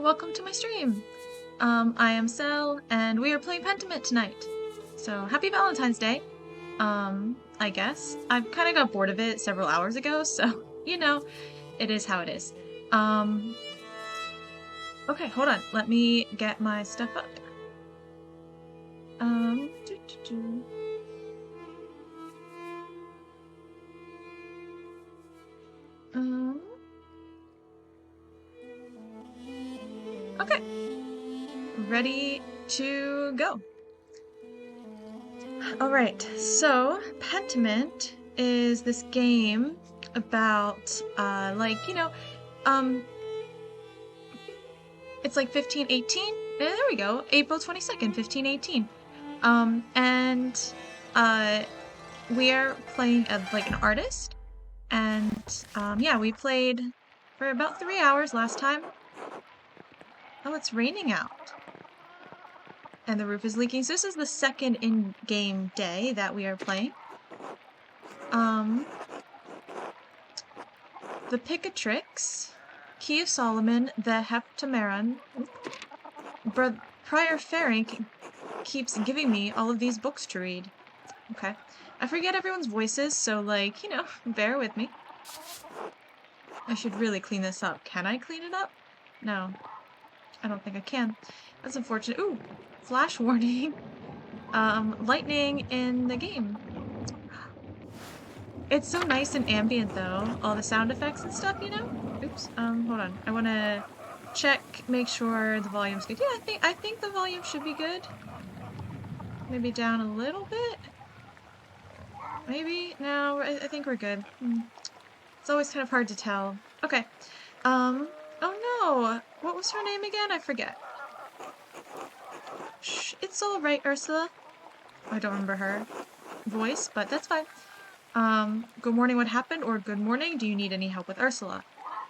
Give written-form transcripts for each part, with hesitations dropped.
welcome to my stream. I am Cell, and we are playing Pentiment tonight. So, happy Valentine's Day. I guess. I kind of got bored of it several hours ago, so, it is how it is. Okay, hold on. Let me get my stuff up. Um, doo -doo -doo. Okay. Ready to go. Alright, so Pentiment is this game about, it's like 1518. There we go. April 22nd, 1518. And we are playing like an artist. And yeah, we played for about 3 hours last time. Oh, it's raining out. And the roof is leaking. So this is the second in-game day that we are playing. The Picatrix, Key of Solomon, the Heptameron, Prior Ferenc keeps giving me all of these books to read. Okay. I forget everyone's voices, so bear with me. I should really clean this up. Can I clean it up? No. I don't think I can. That's unfortunate. Ooh! Flash warning. Lightning in the game. It's so nice and ambient though. All the sound effects and stuff, Oops. Hold on. I wanna check, make sure the volume's good. Yeah, I think the volume should be good. Maybe down a little bit? Maybe? No, I think we're good. It's always kind of hard to tell. Okay. Oh no! What was her name again? I forget. Shh, it's alright, Ursula. I don't remember her voice, but that's fine. Good morning, what happened? Or good morning, do you need any help with Ursula?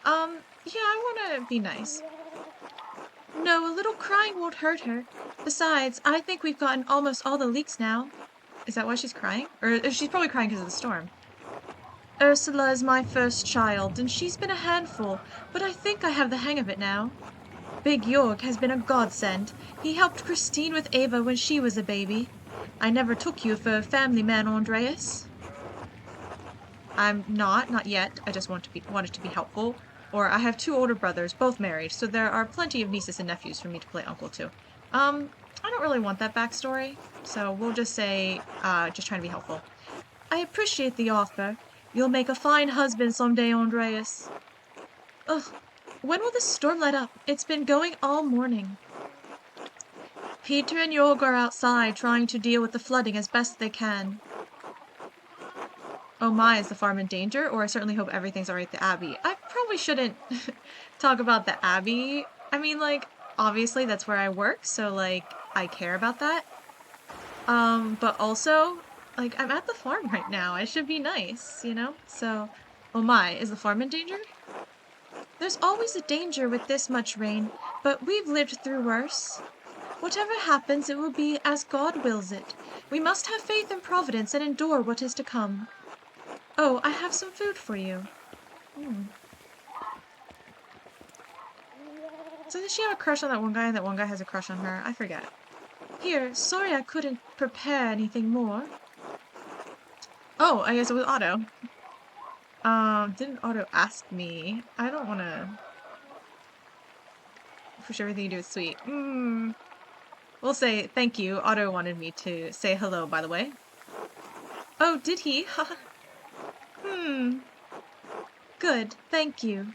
Yeah, I wanna be nice. No, a little crying won't hurt her. Besides, I think we've gotten almost all the leaks now. Is that why she's crying? Or she's probably crying because of the storm. Ursula is my first child, and she's been a handful, but I think I have the hang of it now. Big York has been a godsend. He helped Christine with Ava when she was a baby. I never took you for a family man, Andreas. I'm not yet. I just wanted to be helpful. Or I have 2 older brothers, both married, so there are plenty of nieces and nephews for me to play uncle to. I don't really want that backstory, so we'll just say, just trying to be helpful. I appreciate the offer. You'll make a fine husband someday, Andreas. Ugh, when will this storm let up? It's been going all morning. Peter and Jorg are outside trying to deal with the flooding as best they can. Oh my, is the farm in danger? Or I certainly hope everything's alright at the Abbey. I probably shouldn't talk about the Abbey. I mean, obviously that's where I work, so, I care about that. But also, I'm at the farm right now. I should be nice, So, oh my, is the farm in danger? There's always a danger with this much rain, but we've lived through worse. Whatever happens, it will be as God wills it. We must have faith in Providence and endure what is to come. Oh, I have some food for you. So does she have a crush on that one guy and that one guy has a crush on her? I forget. Here, sorry I couldn't prepare anything more. Oh, I guess it was Otto. Didn't Otto ask me? I don't want to push everything you do is sweet. We'll say thank you. Otto wanted me to say hello, by the way. Oh, did he? Good, thank you.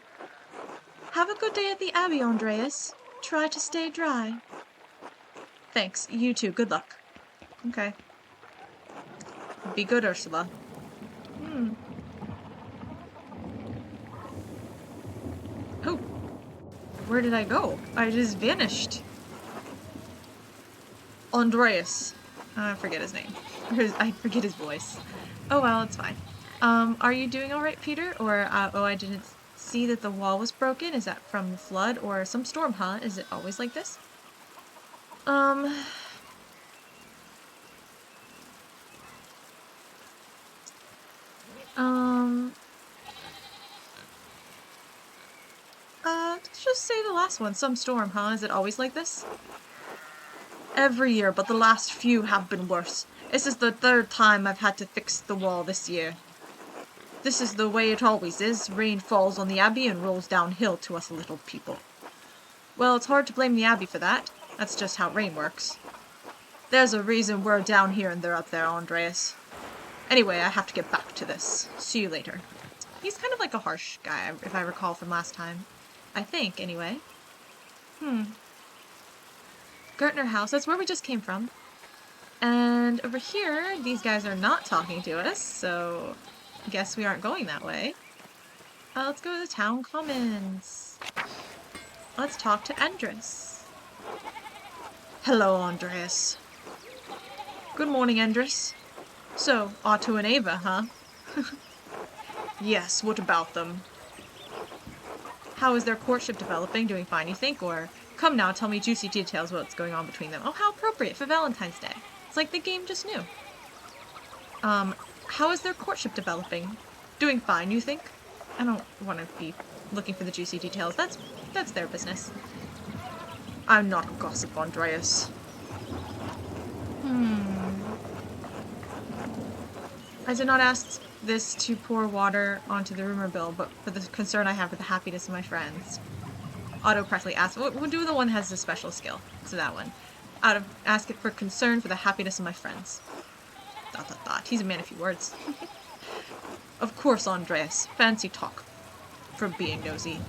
Have a good day at the Abbey, Andreas. Try to stay dry. Thanks, you too. Good luck. Okay. Be good, Ursula. Oh. Where did I go? I just vanished. Andreas. I forget his name. I forget his voice. Oh well, it's fine. Are you doing alright, Peter? Or, oh, I didn't see that the wall was broken. Is that from the flood or some storm, huh? Is it always like this? Let's just say the last one. Some storm, huh? Is it always like this? Every year, but the last few have been worse. This is the third time I've had to fix the wall this year. This is the way it always is. Rain falls on the Abbey and rolls downhill to us little people. Well, it's hard to blame the Abbey for that. That's just how rain works. There's a reason we're down here and they're up there, Andreas. Anyway, I have to get back to this. See you later. He's kind of like a harsh guy, if I recall from last time. I think, anyway. Gertner House, that's where we just came from. And over here, these guys are not talking to us, so I guess we aren't going that way. Let's go to the town commons. Let's talk to Andres. Hello, Andreas. Good morning, Andres. So, Otto and Ava, huh? Yes, what about them? How is their courtship developing? Doing fine, you think? Or, come now, tell me juicy details about what's going on between them. Oh, how appropriate for Valentine's Day. It's like the game just knew. How is their courtship developing? Doing fine, you think? I don't want to be looking for the juicy details. That's their business. I'm not gossip, Andreas. I did not ask this to pour water onto the rumor bill, but for the concern I have for the happiness of my friends. Otto practically asked, we'll do the one that has the special skill. So that one. Ask it for concern for the happiness of my friends. ... He's a man of few words. Of course, Andreas. Fancy talk. For being nosy.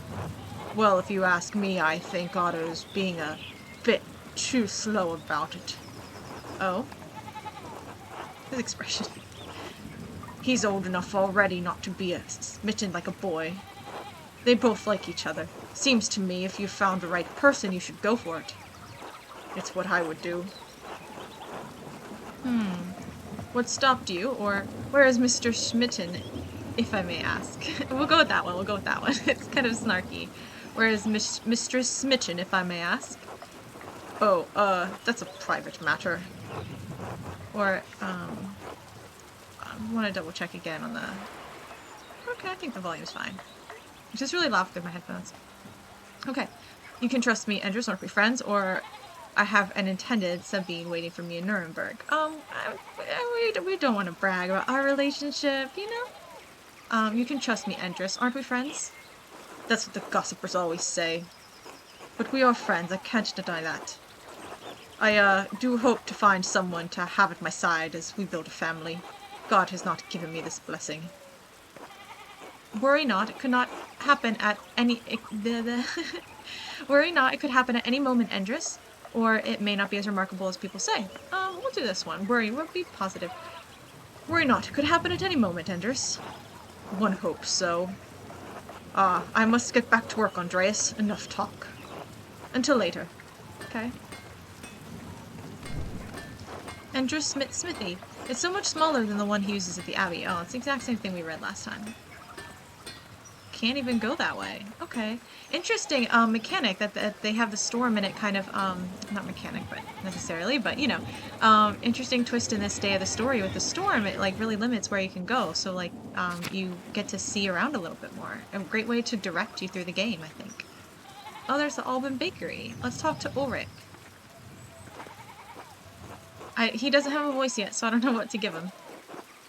Well, if you ask me, I think Otto's being a bit too slow about it. Oh? His expression. He's old enough already not to be smitten like a boy. They both like each other. Seems to me if you found the right person, you should go for it. It's what I would do. What stopped you? Or where is Mr. Smitten, if I may ask? We'll go with that one. It's kind of snarky. Where is Mistress Smitten, if I may ask? Oh, that's a private matter. Or, I want to double check again on the... Okay, I think the volume's fine. It's just really loud through my headphones. Okay. You can trust me, Andrews, or be friends, or I have an intended Sabine waiting for me in Nuremberg. We don't want to brag about our relationship, you know? You can trust me, Andres. Aren't we friends? That's what the gossipers always say. But we are friends, I can't deny that. I, do hope to find someone to have at my side as we build a family. God has not given me this blessing. Worry not, it could not happen at any... Worry not, it could happen at any moment, Andres. Or it may not be as remarkable as people say. We'll do this one. We'll be positive. Worry not, it could happen at any moment, Andres. One hopes so. I must get back to work, Andreas. Enough talk. Until later. Okay. Andres Smithy. It's so much smaller than the one he uses at the Abbey. Oh, it's the exact same thing we read last time. Can't even go that way. Okay. Interesting mechanic that they have the storm in it, kind of, not mechanic, but necessarily, but, you know, interesting twist in this day of the story. With the storm, it, like, really limits where you can go, so, like, you get to see around a little bit more. A great way to direct you through the game, I think. Oh, there's the Alban Bakery. Let's talk to Ulrich. He doesn't have a voice yet, so I don't know what to give him.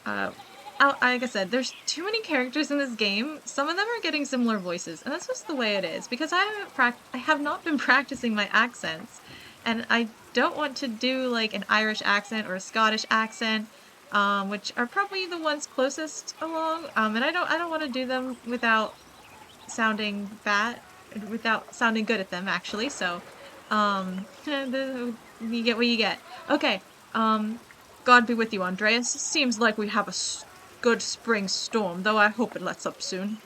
Like I said, there's too many characters in this game. Some of them are getting similar voices, and that's just the way it is. Because I have not been practicing my accents, and I don't want to do like an Irish accent or a Scottish accent, which are probably the ones closest along. And I don't want to do them without sounding bad, without sounding good at them actually. So, you get what you get. Okay. God be with you, Andreas. Seems like we have a good spring storm, though I hope it lets up soon.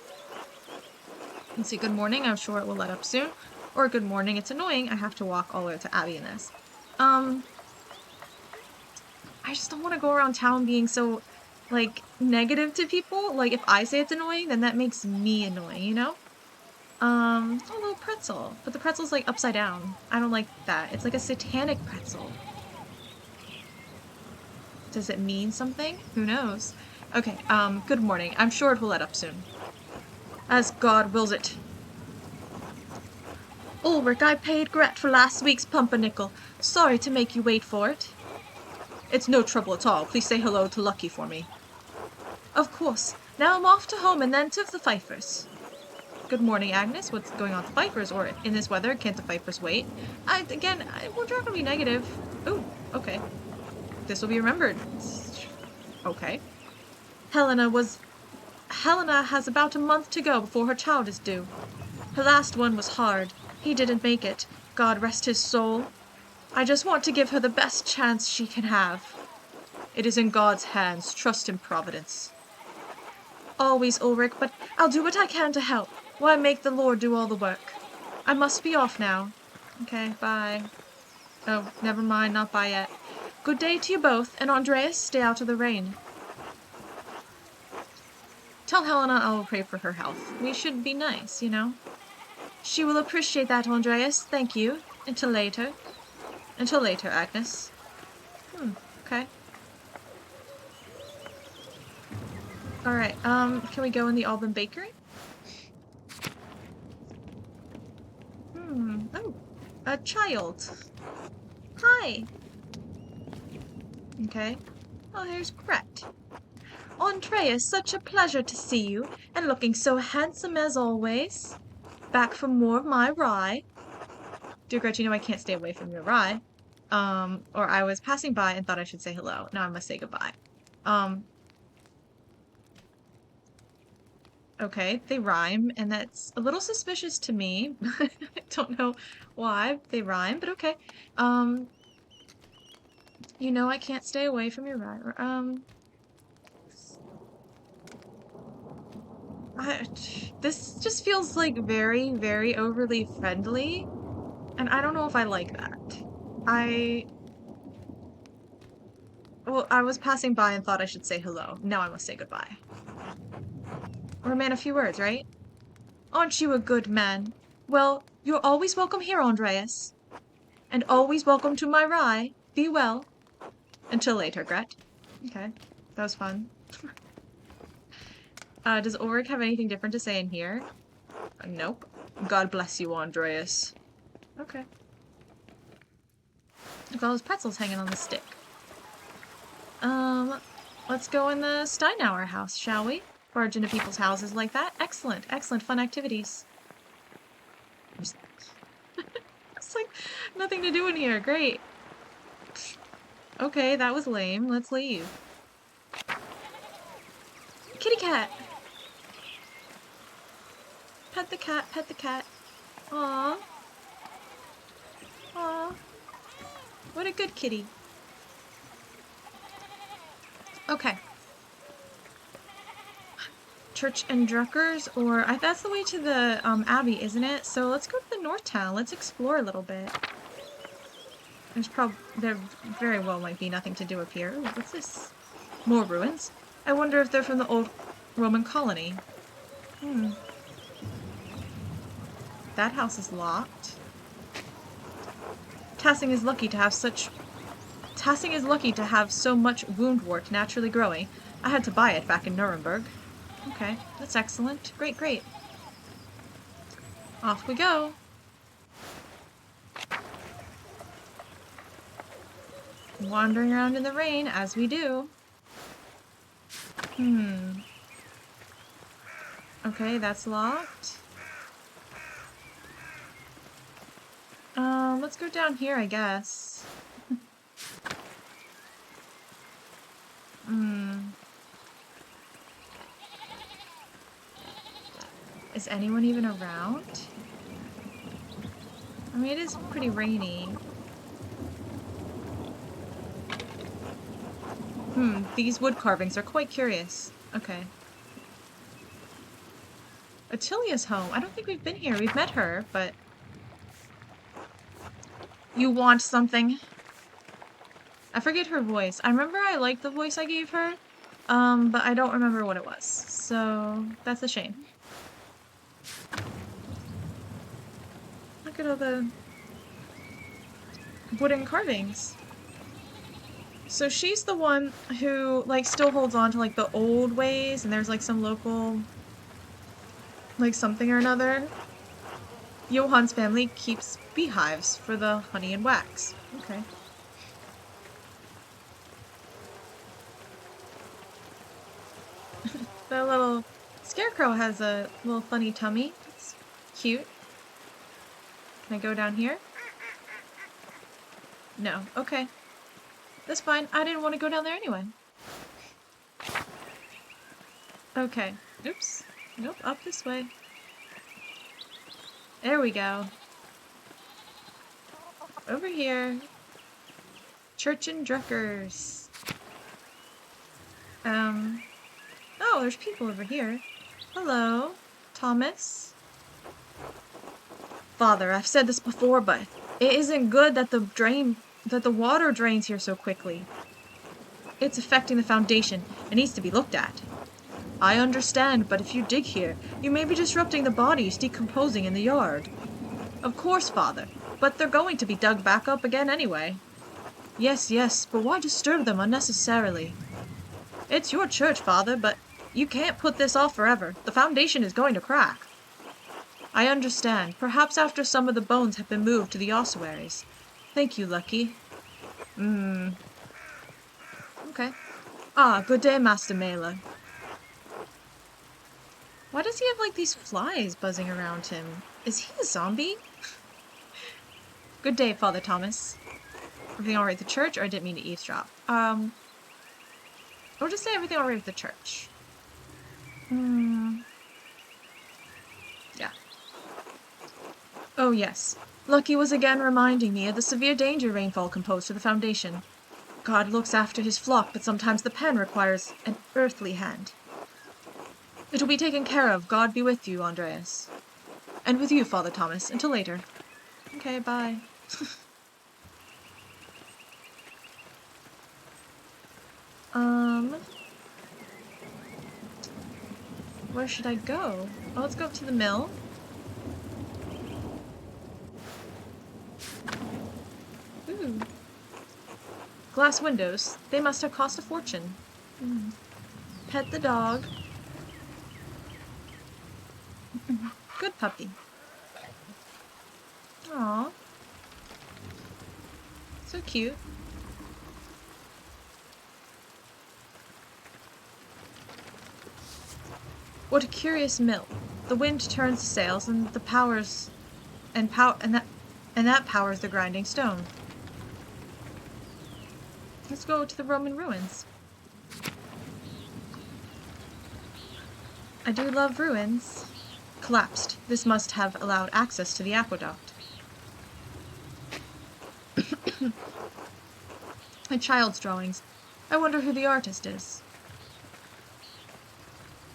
Let's see, good morning, I'm sure it will let up soon. Or good morning, it's annoying, I have to walk all the way to Abbey in this. I just don't want to go around town being so, like, negative to people. Like, if I say it's annoying, then that makes me annoying, you know? A little pretzel. But the pretzel's, like, upside down. I don't like that. It's like a satanic pretzel. Does it mean something? Who knows? Okay, good morning. I'm sure it will let up soon. As God wills it. Ulrich, I paid Gret for last week's pumpernickel. Sorry to make you wait for it. It's no trouble at all. Please say hello to Lucky for me. Of course. Now I'm off to home and then to the Pfeiffers. Good morning, Agnes. What's going on at the Pfeiffers? Or in this weather, can't the Pfeiffers wait? We're not gonna be negative. Ooh, okay. This will be remembered. Okay. Helena has about a month to go before her child is due. Her last one was hard. He didn't make it. God rest his soul. I just want to give her the best chance she can have. It is in God's hands. Trust in Providence. Always, Ulrich, but I'll do what I can to help. Why make the Lord do all the work? I must be off now. Okay, bye. Oh, never mind, not bye yet. Good day to you both, and Andreas, stay out of the rain. Tell Helena I will pray for her health. We should be nice, you know? She will appreciate that, Andreas. Thank you. Until later. Until later, Agnes. Okay. Alright, can we go in the Alban Bakery? Oh, a child. Hi. Okay. Oh, here's Gret. Andreas, such a pleasure to see you, and looking so handsome as always. Back for more of my rye. Dear Gret, you know I can't stay away from your rye. Or I was passing by and thought I should say hello. Now I must say goodbye. Okay, they rhyme, and that's a little suspicious to me. I don't know why they rhyme, but okay. You know I can't stay away from your rye. This just feels like very, very overly friendly, and I don't know if I like that. Well, I was passing by and thought I should say hello. Now I must say goodbye. We're a man of few words, right? Aren't you a good man? Well, you're always welcome here, Andreas. And always welcome to my rye. Be well. Until later, Gret. Okay, that was fun. Does Ulrich have anything different to say in here? Nope. God bless you, Andreas. Okay. Look at all those pretzels hanging on the stick. Let's go in the Steinauer house, shall we? Barge into people's houses like that. Excellent, excellent fun activities. It's like nothing to do in here. Great. Okay, that was lame. Let's leave. Kitty cat! Pet the cat, pet the cat. Aww. Aww. What a good kitty. Okay. Church and Druckers, or that's the way to the Abbey, isn't it? So let's go to the North Town. Let's explore a little bit. There very well might be nothing to do up here. Ooh, what's this? More ruins. I wonder if they're from the old Roman colony. That house is locked. Tassing is lucky to have so much woundwort naturally growing. I had to buy it back in Nuremberg. Okay, that's excellent. Great, great. Off we go. Wandering around in the rain, as we do. Okay, that's locked. Let's go down here, I guess. Is anyone even around? I mean, it is pretty rainy. These wood carvings are quite curious. Okay. Attilia's home. I don't think we've been here. We've met her, but... You want something? I forget her voice. I remember I liked the voice I gave her, but I don't remember what it was. So, that's a shame. Look at all the wooden carvings. So she's the one who, like, still holds on to, like, the old ways, and there's, like, some local, like, something or another. Johan's family keeps beehives for the honey and wax. Okay. The little scarecrow has a little funny tummy. It's cute. Can I go down here? No. Okay. That's fine. I didn't want to go down there anyway. Okay. Oops. Nope. Up this way. There we go. Over here. Church and Druckers. Oh, there's people over here. Hello, Thomas. Father, I've said this before, but it isn't good that the water drains here so quickly. It's affecting the foundation. It needs to be looked at. I understand, but if you dig here, you may be disrupting the bodies decomposing in the yard. Of course, Father, but they're going to be dug back up again anyway. Yes, but why disturb them unnecessarily? It's your church, Father, but you can't put this off forever. The foundation is going to crack. I understand. Perhaps after some of the bones have been moved to the ossuaries. Thank you, Lucky. Okay. Ah, good day, Master Mela. Why does he have, like, these flies buzzing around him? Is he a zombie? Good day, Father Thomas. Everything alright at the church? Or I didn't mean to eavesdrop. I'll just say everything alright at the church. Yeah. Oh, yes. Lucky was again reminding me of the severe danger rainfall composed to the foundation. God looks after his flock, but sometimes the pen requires an earthly hand. It will be taken care of. God be with you, Andreas. And with you, Father Thomas. Until later. Okay, bye. Where should I go? Oh, let's go up to the mill. Ooh. Glass windows. They must have cost a fortune. Pet the dog. Good puppy. Aww. So cute. What a curious mill. The wind turns the sails and the powers and that powers the grinding stone. Let's go to the Roman ruins. I do love ruins. Collapsed. This must have allowed access to the aqueduct. A child's drawings. I wonder who the artist is.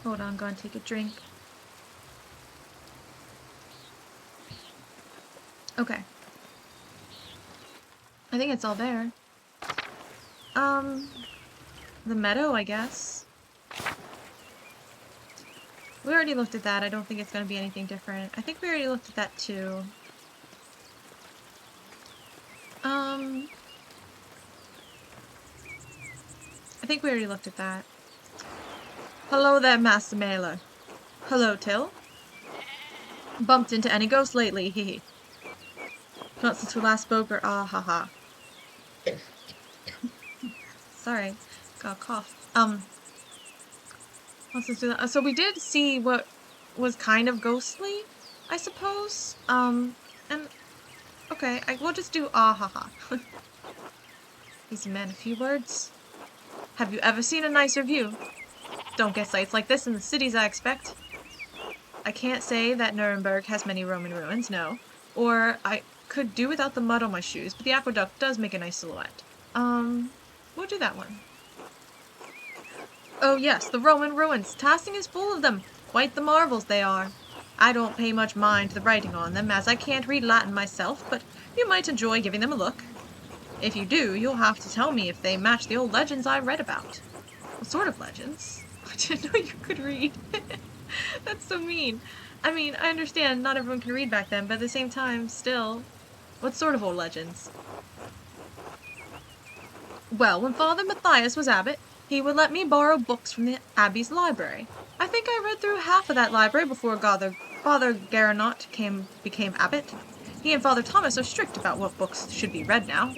Hold on, go and take a drink. Okay. I think it's all there. The meadow, I guess. We already looked at that. I don't think it's going to be anything different. I think we already looked at that too. I think we already looked at that. Hello there, Master Mailer. Hello, Till. Bumped into any ghosts lately, hee. Not since we last spoke, or ah ha ha. Sorry, got a cough. Let's just do that. So we did see what was kind of ghostly, I suppose. And okay, we'll just do ah ha ha. Easy man, a few words. Have you ever seen a nicer view? Don't get sights like this in the cities, I expect. I can't say that Nuremberg has many Roman ruins, no. Or I could do without the mud on my shoes, but the aqueduct does make a nice silhouette. We'll do that one. Oh yes, the Roman ruins. Tassing is full of them. Quite the marvels they are. I don't pay much mind to the writing on them, as I can't read Latin myself, but you might enjoy giving them a look. If you do, you'll have to tell me if they match the old legends I read about. What sort of legends? I didn't know you could read. That's so mean. I mean, I understand not everyone could read back then, but at the same time, still. What sort of old legends? Well, when Father Matthias was abbot, he would let me borrow books from the abbey's library. I think I read through half of that library before Father Garanot became abbot. He and Father Thomas are strict about what books should be read now.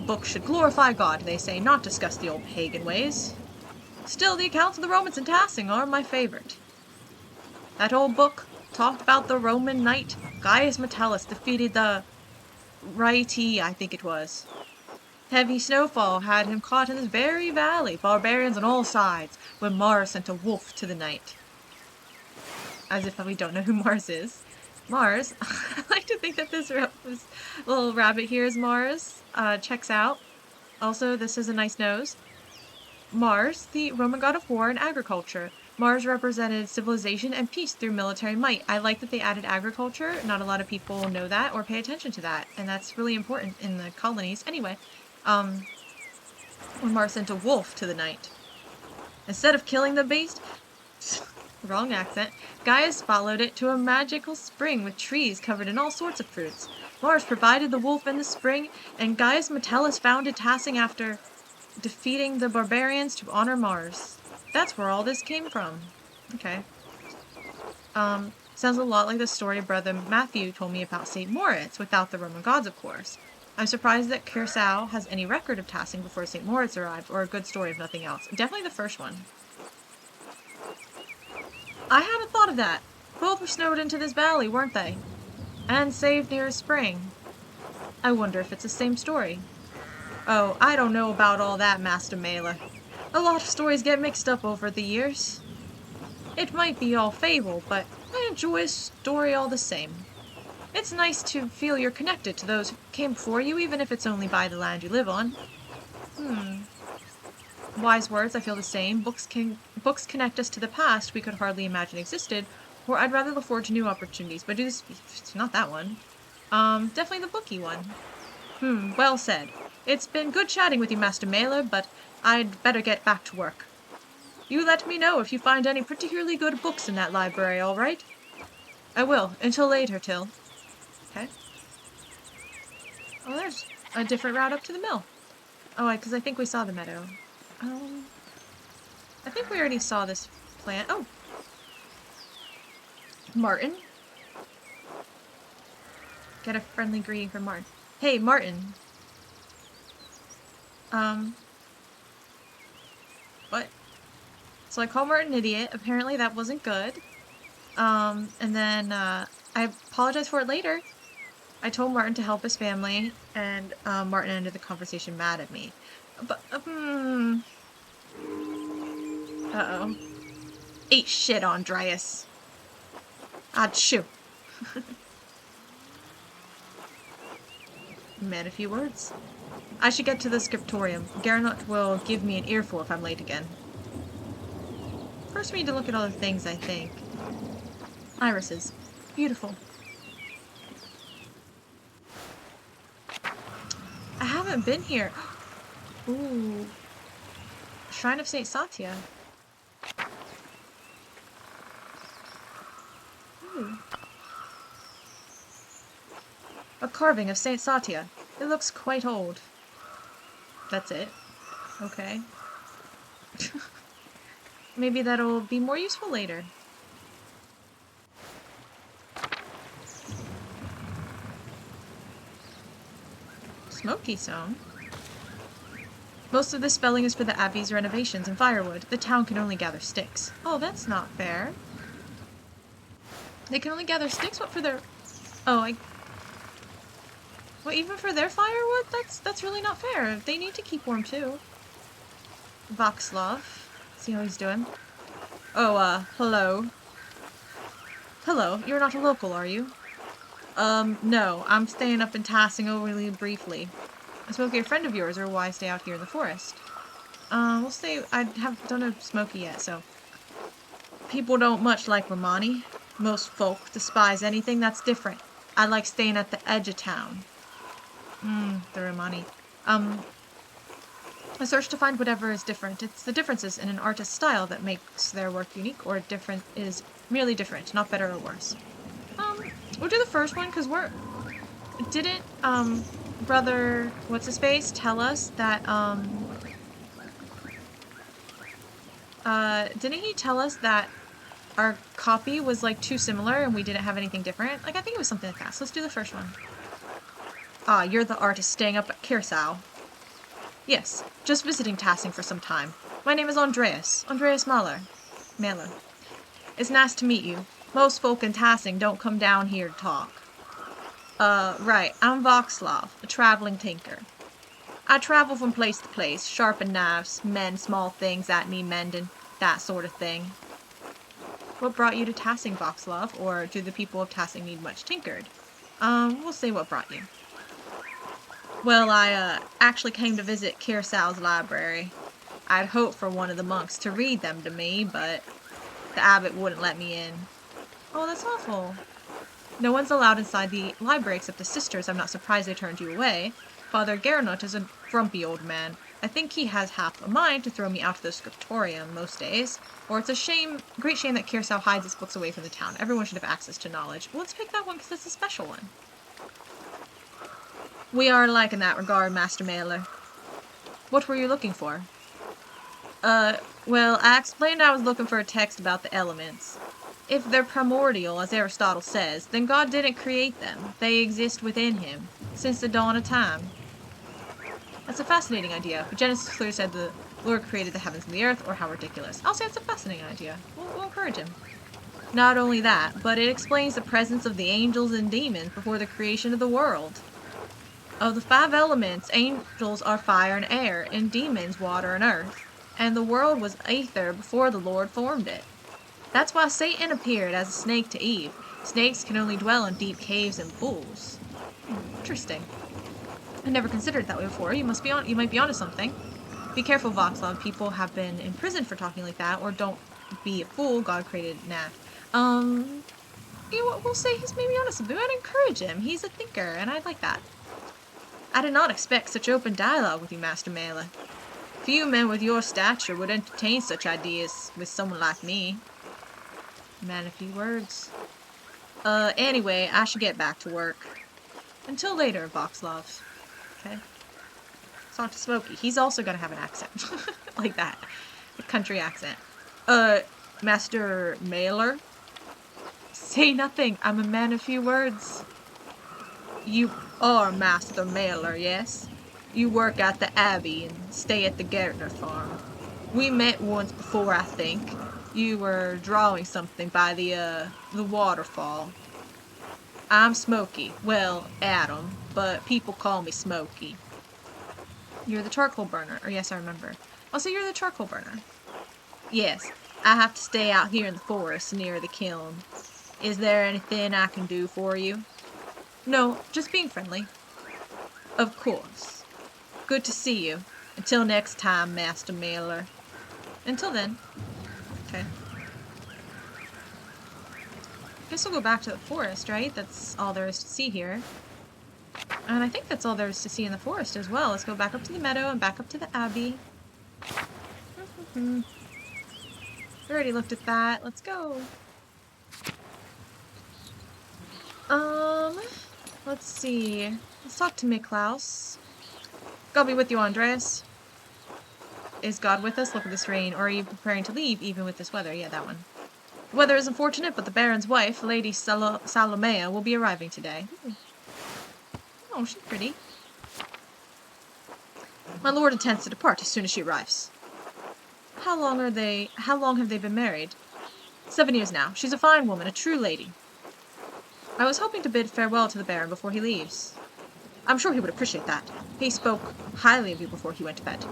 Books should glorify God, they say, not discuss the old pagan ways. Still, the accounts of the Romans in Tassing are my favorite. That old book talked about the Roman knight Gaius Metellus defeated the Rhaetii, I think it was. Heavy snowfall had him caught in this very valley, barbarians on all sides, when Mars sent a wolf to the night. As if we don't know who Mars is. Mars, I like to think that this little rabbit here is Mars. Checks out. Also, this is a nice nose. Mars, the Roman god of war and agriculture. Mars represented civilization and peace through military might. I like that they added agriculture. Not a lot of people know that or pay attention to that, and that's really important in the colonies. Anyway, when Mars sent a wolf to the night. Instead of killing the beast, wrong accent, Gaius followed it to a magical spring with trees covered in all sorts of fruits. Mars provided the wolf in the spring, and Gaius Metellus founded Tassing after defeating the barbarians to honor Mars. That's where all this came from. Okay. Sounds a lot like the story Brother Matthew told me about St. Moritz, without the Roman gods, of course. I'm surprised that Curacao has any record of Tassing before St. Moritz arrived, or a good story if nothing else. Definitely the first one. I hadn't thought of that. Both were snowed into this valley, weren't they? And saved near a spring. I wonder if it's the same story. Oh, I don't know about all that, Master Mailer. A lot of stories get mixed up over the years. It might be all fable, but I enjoy a story all the same. It's nice to feel you're connected to those who came before you, even if it's only by the land you live on. Wise words, I feel the same. Books connect us to the past we could hardly imagine existed, or I'd rather look forward to new opportunities, but it's not that one. Definitely the booky one. Well said. It's been good chatting with you, Master Mailer, but I'd better get back to work. You let me know if you find any particularly good books in that library, all right? I will. Until later, Till. Okay. Oh, there's a different route up to the mill. Oh, because I think we saw the meadow. I think we already saw this plant. Oh! Martin? Get a friendly greeting from Martin. Hey, Martin. What? So I called Martin an idiot. Apparently that wasn't good. And then, I apologized for it later. I told Martin to help his family, and, Martin ended the conversation mad at me. But, uh-oh. Eat shit, Andreas. Achoo. Man, a few words. I should get to the scriptorium. Garanot will give me an earful if I'm late again. First we need to look at other things, I think. Irises. Beautiful. I haven't been here. Ooh. Shrine of Saint Satya. Ooh. A carving of Saint Satya. It looks quite old. That's it. Okay. Maybe that'll be more useful later. Smoky zone? Most of the spelling is for the Abbey's renovations and firewood. The town can only gather sticks. Oh, that's not fair. They can only gather sticks? What for their... Oh, well, even for their firewood? That's really not fair. They need to keep warm, too. Voxlov. See how he's doing. Oh, hello. Hello, you're not a local, are you? No. I'm staying up in Tassing overly briefly. Is Smokey a friend of yours, or why stay out here in the forest? We'll say I don't know Smokey yet, so... People don't much like Romani. Most folk despise anything that's different. I like staying at the edge of town. The Romani. I search to find whatever is different. It's the differences in an artist's style that makes their work unique, or different is merely different, not better or worse. We'll do the first one, because didn't, Brother What's-His-Face tell us that, didn't he tell us that our copy was, like, too similar and we didn't have anything different. Like, I think it was something like that. So let's do the first one. Ah, you're the artist staying up at Kirsau. Yes, just visiting Tassing for some time. My name is Andreas Mahler. It's nice to meet you. Most folk in Tassing don't come down here to talk. Right, I'm Voxlov, a traveling tinker. I travel from place to place, sharpen knives, mend small things that need mending, that sort of thing. What brought you to Tassing, Voxlov, or do the people of Tassing need much tinkered? We'll say what brought you. Well, I, actually came to visit Kirsau's library. I'd hoped for one of the monks to read them to me, but the abbot wouldn't let me in. Oh, that's awful. No one's allowed inside the library except the sisters. I'm not surprised they turned you away. Father Gernot is a grumpy old man. I think he has half a mind to throw me out of the scriptorium most days. Or it's a great shame that Kirsau hides its books away from the town. Everyone should have access to knowledge. Well, let's pick that one because it's a special one. We are alike in that regard, Master Mailer. What were you looking for? Well, I explained I was looking for a text about the elements. If they're primordial, as Aristotle says, then God didn't create them. They exist within him, since the dawn of time. That's a fascinating idea, but Genesis clearly said the Lord created the heavens and the earth, or how ridiculous. I'll say it's a fascinating idea. We'll encourage him. Not only that, but it explains the presence of the angels and demons before the creation of the world. Of the 5 elements, angels are fire and air, and demons water and earth. And the world was aether before the Lord formed it. That's why Satan appeared as a snake to Eve. Snakes can only dwell in deep caves and pools. Interesting. I never considered it that way before. You might be onto something. Be careful, Voxlov. People have been imprisoned for talking like that, or don't be a fool. God created you know what, we'll say he's maybe onto something. I'd encourage him. He's a thinker, and I'd like that. I did not expect such open dialogue with you, Master Mailer. Few men with your stature would entertain such ideas with someone like me. Man, a few words. Anyway, I should get back to work. Until later, Voxlov. Okay. It's on to Smokey. He's also gonna have an accent. Like that. A country accent. Master Mailer? Say nothing. I'm a man of few words. You are Master Mailer, yes? You work at the Abbey and stay at the Gärtner farm. We met once before, I think. You were drawing something by the waterfall. I'm Smokey. Well, Adam, but people call me Smokey. You're the charcoal burner. Or yes, I remember. Oh, so you're the charcoal burner. Yes, I have to stay out here in the forest near the kiln. Is there anything I can do for you? No, just being friendly. Of course. Good to see you. Until next time, Master Mailer. Until then. Okay. Guess we'll go back to the forest, right? That's all there is to see here. And I think that's all there is to see in the forest as well. Let's go back up to the meadow and back up to the Abbey. We already looked at that. Let's go. Let's see. Let's talk to Miklaus. God be with you, Andreas. Is God with us? Look at this rain. Or are you preparing to leave, even with this weather? Yeah, that one. The weather is unfortunate, but the Baron's wife, Lady Salomea, will be arriving today. Oh, she's pretty. My lord intends to depart as soon as she arrives. How long have they been married? 7 years now. She's a fine woman, a true lady. I was hoping to bid farewell to the Baron before he leaves. I'm sure he would appreciate that. He spoke highly of you before he went to bed.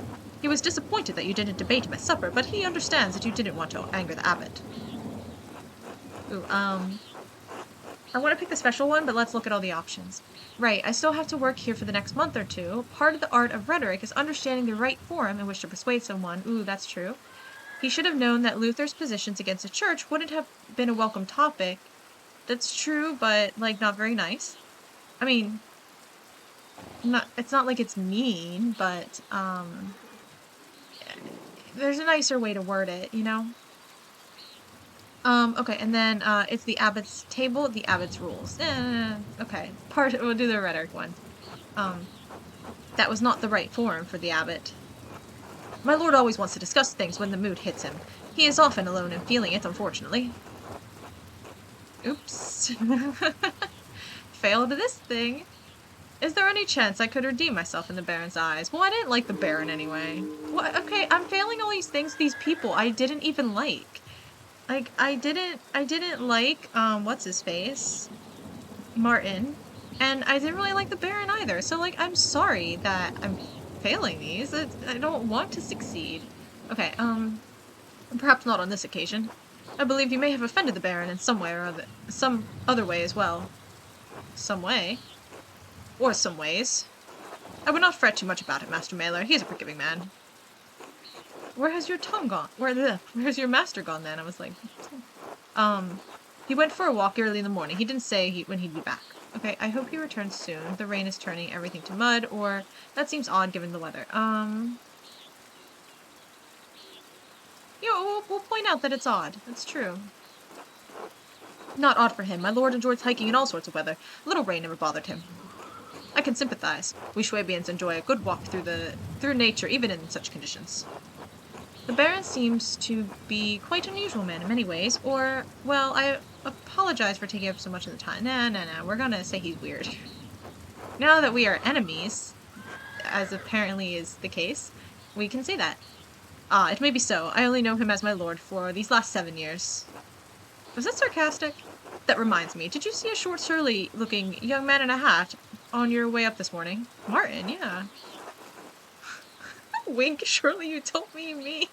He was disappointed that you didn't debate him at supper, but he understands that you didn't want to anger the abbot. Ooh, I want to pick the special one, but let's look at all the options. Right, I still have to work here for the next month or two. Part of the art of rhetoric is understanding the right forum in which to persuade someone. Ooh, that's true. He should have known that Luther's positions against the church wouldn't have been a welcome topic. That's true, but, like, not very nice. I mean, it's not like it's mean, but, there's a nicer way to word it, you know? Okay, and then, it's the abbot's table, the abbot's rules. Okay, we'll do the rhetoric one. That was not the right forum for the abbot. My lord always wants to discuss things when the mood hits him. He is often alone in feeling it, unfortunately. Oops. Failed this thing. Is there any chance I could redeem myself in the Baron's eyes? Well, I didn't like the Baron anyway. What? Okay, I'm failing all these things, these people I didn't even like. Like, I didn't like, what's his face? Martin. And I didn't really like the Baron either. So, like, I'm sorry that I'm failing these. I don't want to succeed. Okay, perhaps not on this occasion. I believe you may have offended the Baron in some way or other, some other way as well. Some way? Or some ways. I would not fret too much about it, Master Mailer. He is a forgiving man. Where has your tongue gone? Where's your master gone then? I was like, he went for a walk early in the morning. He didn't say when he'd be back. Okay, I hope he returns soon. The rain is turning everything to mud, or that seems odd given the weather. We'll point out that it's odd. It's true. Not odd for him. My lord enjoys hiking in all sorts of weather. A little rain never bothered him. I can sympathize. We Schwabians enjoy a good walk through nature, even in such conditions. The Baron seems to be quite an unusual man in many ways, or, well, I apologize for taking up so much of the time. Nah, we're gonna say he's weird. Now that we are enemies, as apparently is the case, we can say that. Ah, it may be so. I only know him as my lord for these last 7 years. Was that sarcastic? That reminds me, did you see a short, surly-looking young man in a hat on your way up this morning? Martin, yeah. Wink, surely you told me.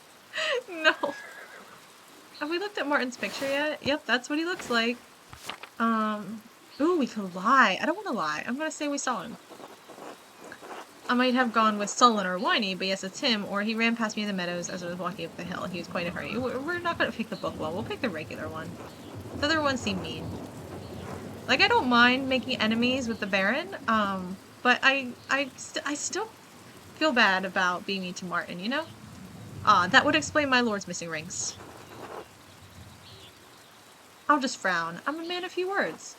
No. Have we looked at Martin's picture yet? Yep, that's what he looks like. Ooh, we could lie. I don't want to lie. I'm gonna say we saw him. I might have gone with sullen or whiny, but yes, it's him, or he ran past me in the meadows as I was walking up the hill. He was quite in a hurry. We're not gonna pick the book one. We'll pick the regular one. The other ones seem mean. Like, I don't mind making enemies with the Baron, but I still feel bad about being mean to Martin, you know? That would explain my lord's missing rings. I'll just frown. I'm a man of few words.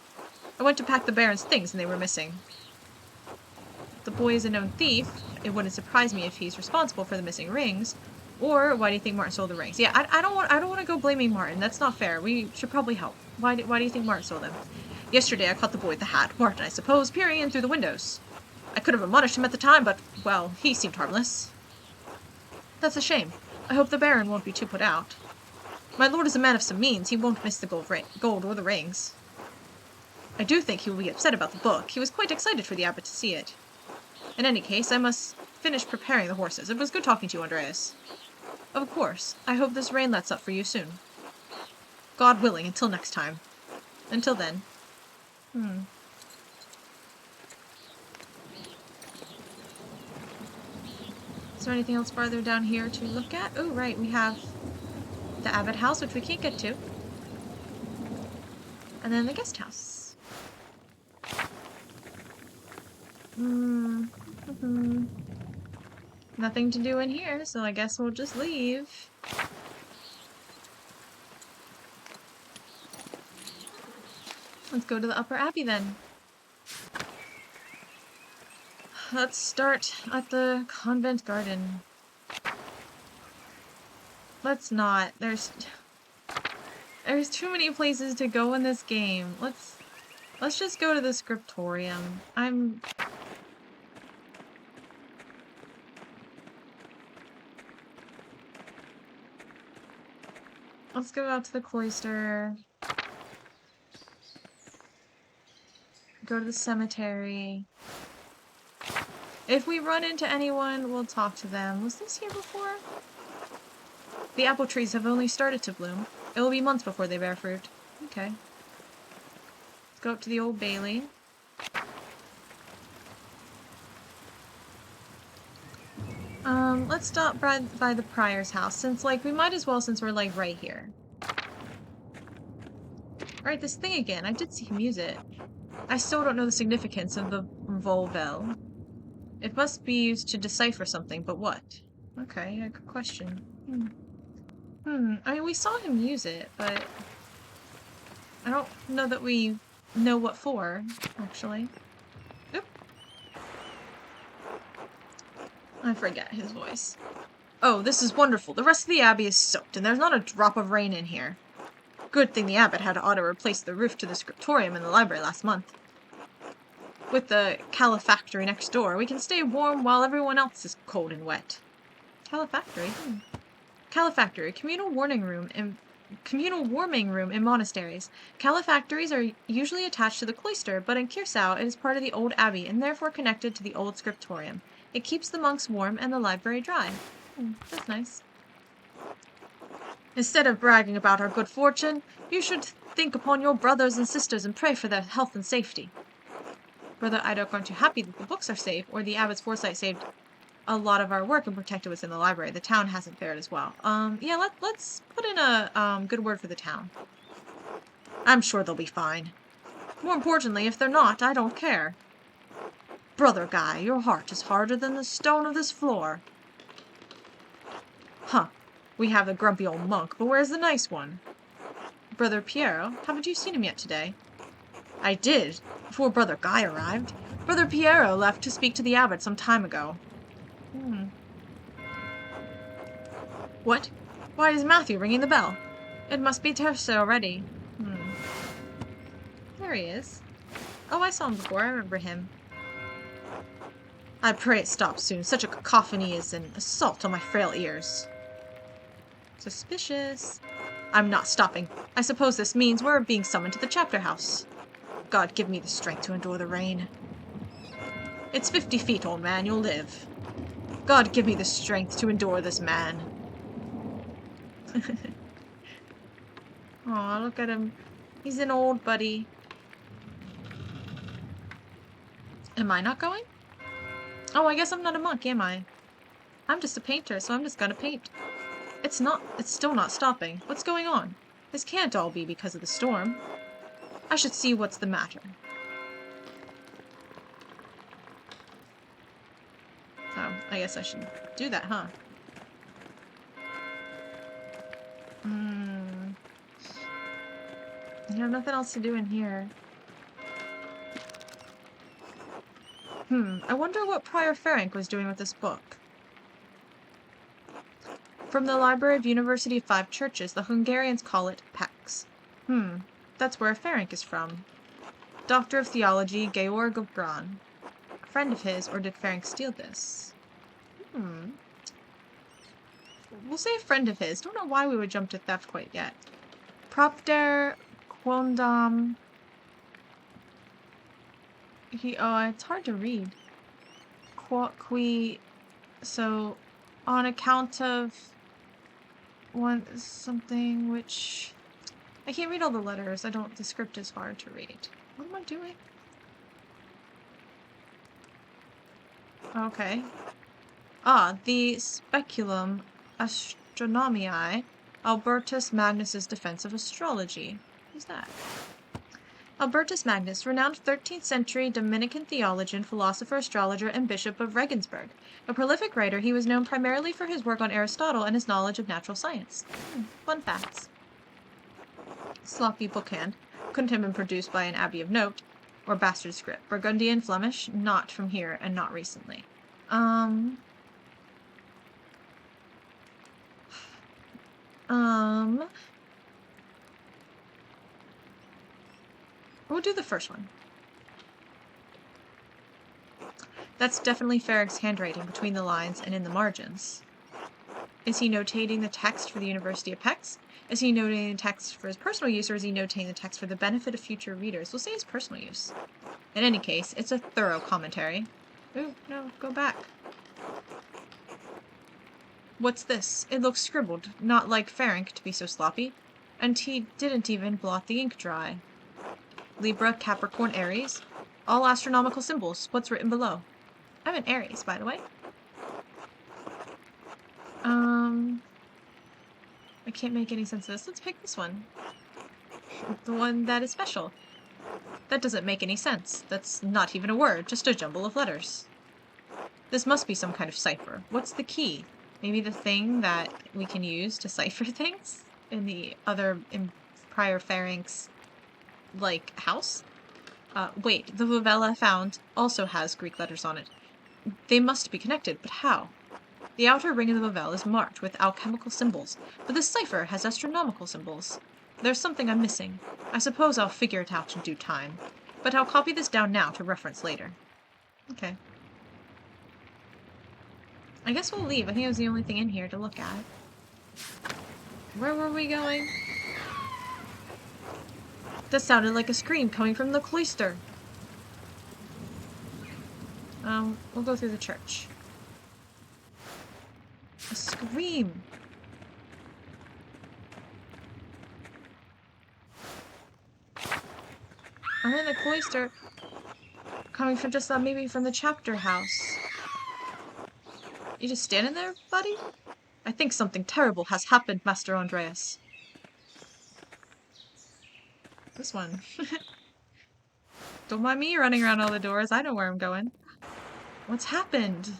I went to pack the Baron's things and they were missing. The boy is a known thief. It wouldn't surprise me if he's responsible for the missing rings. Or why do you think Martin stole the rings? Yeah, I don't want to go blaming Martin. That's not fair. We should probably help. Why do you think Martin stole them? Yesterday I caught the boy with the hat, Martin, I suppose, peering in through the windows. I could have admonished him at the time, but, well, he seemed harmless. That's a shame. I hope the Baron won't be too put out. My lord is a man of some means. He won't miss the gold or the rings. I do think he will be upset about the book. He was quite excited for the abbot to see it. In any case, I must finish preparing the horses. It was good talking to you, Andreas. Of course. I hope this rain lets up for you soon. God willing, until next time. Until then. Is there anything else farther down here to look at? Oh, right, we have the abbot house, which we can't get to. And then the guest house. Nothing to do in here, so I guess we'll just leave. Let's go to the Upper Abbey then. Let's start at the convent garden. Let's not. There's too many places to go in this game. Let's just go to the scriptorium. Let's go out to the cloister. Go to the cemetery. If we run into anyone, we'll talk to them. Was this here before? The apple trees have only started to bloom. It will be months before they bear fruit. Okay. Let's go up to the Old Bailey. Let's stop by the Prior's house, since, like, we might as well since we're, like, right here. Alright, this thing again. I did see him use it. I still don't know the significance of the Volvel. It must be used to decipher something, but what? Okay, yeah, good question. I mean, we saw him use it, but I don't know that we know what for, actually. Oop. I forget his voice. Oh, this is wonderful. The rest of the abbey is soaked, and there's not a drop of rain in here. Good thing the abbot had to auto-replace the roof to the scriptorium in the library last month. With the calefactory next door, we can stay warm while everyone else is cold and wet. Calefactory? Calefactory, communal warming room in monasteries. Calefactories are usually attached to the cloister, but in Kirsau it is part of the old abbey and therefore connected to the old scriptorium. It keeps the monks warm and the library dry. That's nice. Instead of bragging about our good fortune, you should think upon your brothers and sisters and pray for their health and safety. Brother Idok aren't too happy that the books are safe, or the abbot's foresight saved a lot of our work and protected what's in the library. The town hasn't fared as well. Yeah, let's put in a good word for the town. I'm sure they'll be fine. More importantly, if they're not, I don't care. Brother Guy, your heart is harder than the stone of this floor. Huh. We have the grumpy old monk, but where's the nice one? Brother Piero, haven't you seen him yet today? I did, before Brother Guy arrived. Brother Piero left to speak to the abbot some time ago. What? Why is Matthew ringing the bell? It must be Tersa already. There he is. Oh, I saw him before. I remember him. I pray it stops soon. Such a cacophony is an assault on my frail ears. Suspicious. I'm not stopping. I suppose this means we're being summoned to the chapter house. God give me the strength to endure the rain. It's 50 feet, old man. You'll live. God give me the strength to endure this man. Aw, look at him. He's an old buddy. Am I not going? Oh, I guess I'm not a monk, am I? I'm just a painter, so I'm just gonna paint. It's still not stopping. What's going on? This can't all be because of the storm. I should see what's the matter. Oh, I guess I should do that, huh? I have nothing else to do in here. I wonder what Prior Ferenc was doing with this book. From the Library of University of Five Churches, the Hungarians call it Pex. That's where Ferenc is from. Doctor of Theology, Georg of Gran. A friend of his, or did Ferenc steal this? We'll say a friend of his. Don't know why we would jump to theft quite yet. Propter quondam... it's hard to read. So, on account of something which... I can't read all the letters. The script is hard to read. What am I doing? Okay. The Speculum Astronomiae, Albertus Magnus's Defense of Astrology. Who's that? Albertus Magnus, renowned 13th century Dominican theologian, philosopher, astrologer, and bishop of Regensburg. A prolific writer, he was known primarily for his work on Aristotle and his knowledge of natural science. Fun facts. Sloppy bookhand. Couldn't have been produced by an abbey of note. Or bastard script. Burgundian, Flemish, not from here and not recently. We'll do the first one. That's definitely Ferenc's handwriting between the lines and in the margins. Is he notating the text for the University of Pex? Is he notating the text for his personal use, or is he notating the text for the benefit of future readers? We'll say his personal use. In any case, it's a thorough commentary. Ooh, no, go back. What's this? It looks scribbled, not like Ferenc to be so sloppy. And he didn't even blot the ink dry. Libra, Capricorn, Aries. All astronomical symbols. What's written below? I'm an Aries, by the way. I can't make any sense of this. Let's pick this one. The one that is special. That doesn't make any sense. That's not even a word, just a jumble of letters. This must be some kind of cipher. What's the key? Maybe the thing that we can use to cipher things in Prior Ferenc's, house? Wait, the Vuvela found also has Greek letters on it. They must be connected, but how? The outer ring of the Vuvela is marked with alchemical symbols, but this cipher has astronomical symbols. There's something I'm missing. I suppose I'll figure it out in due time. But I'll copy this down now to reference later. Okay. I guess we'll leave. I think it was the only thing in here to look at. Where were we going? That sounded like a scream coming from the cloister. We'll go through the church. A scream. I'm in the cloister. Coming from just that, maybe from the chapter house. You just standing there, buddy? I think something terrible has happened, Master Andreas. This one. Don't mind me running around all the doors. I know where I'm going. What's happened?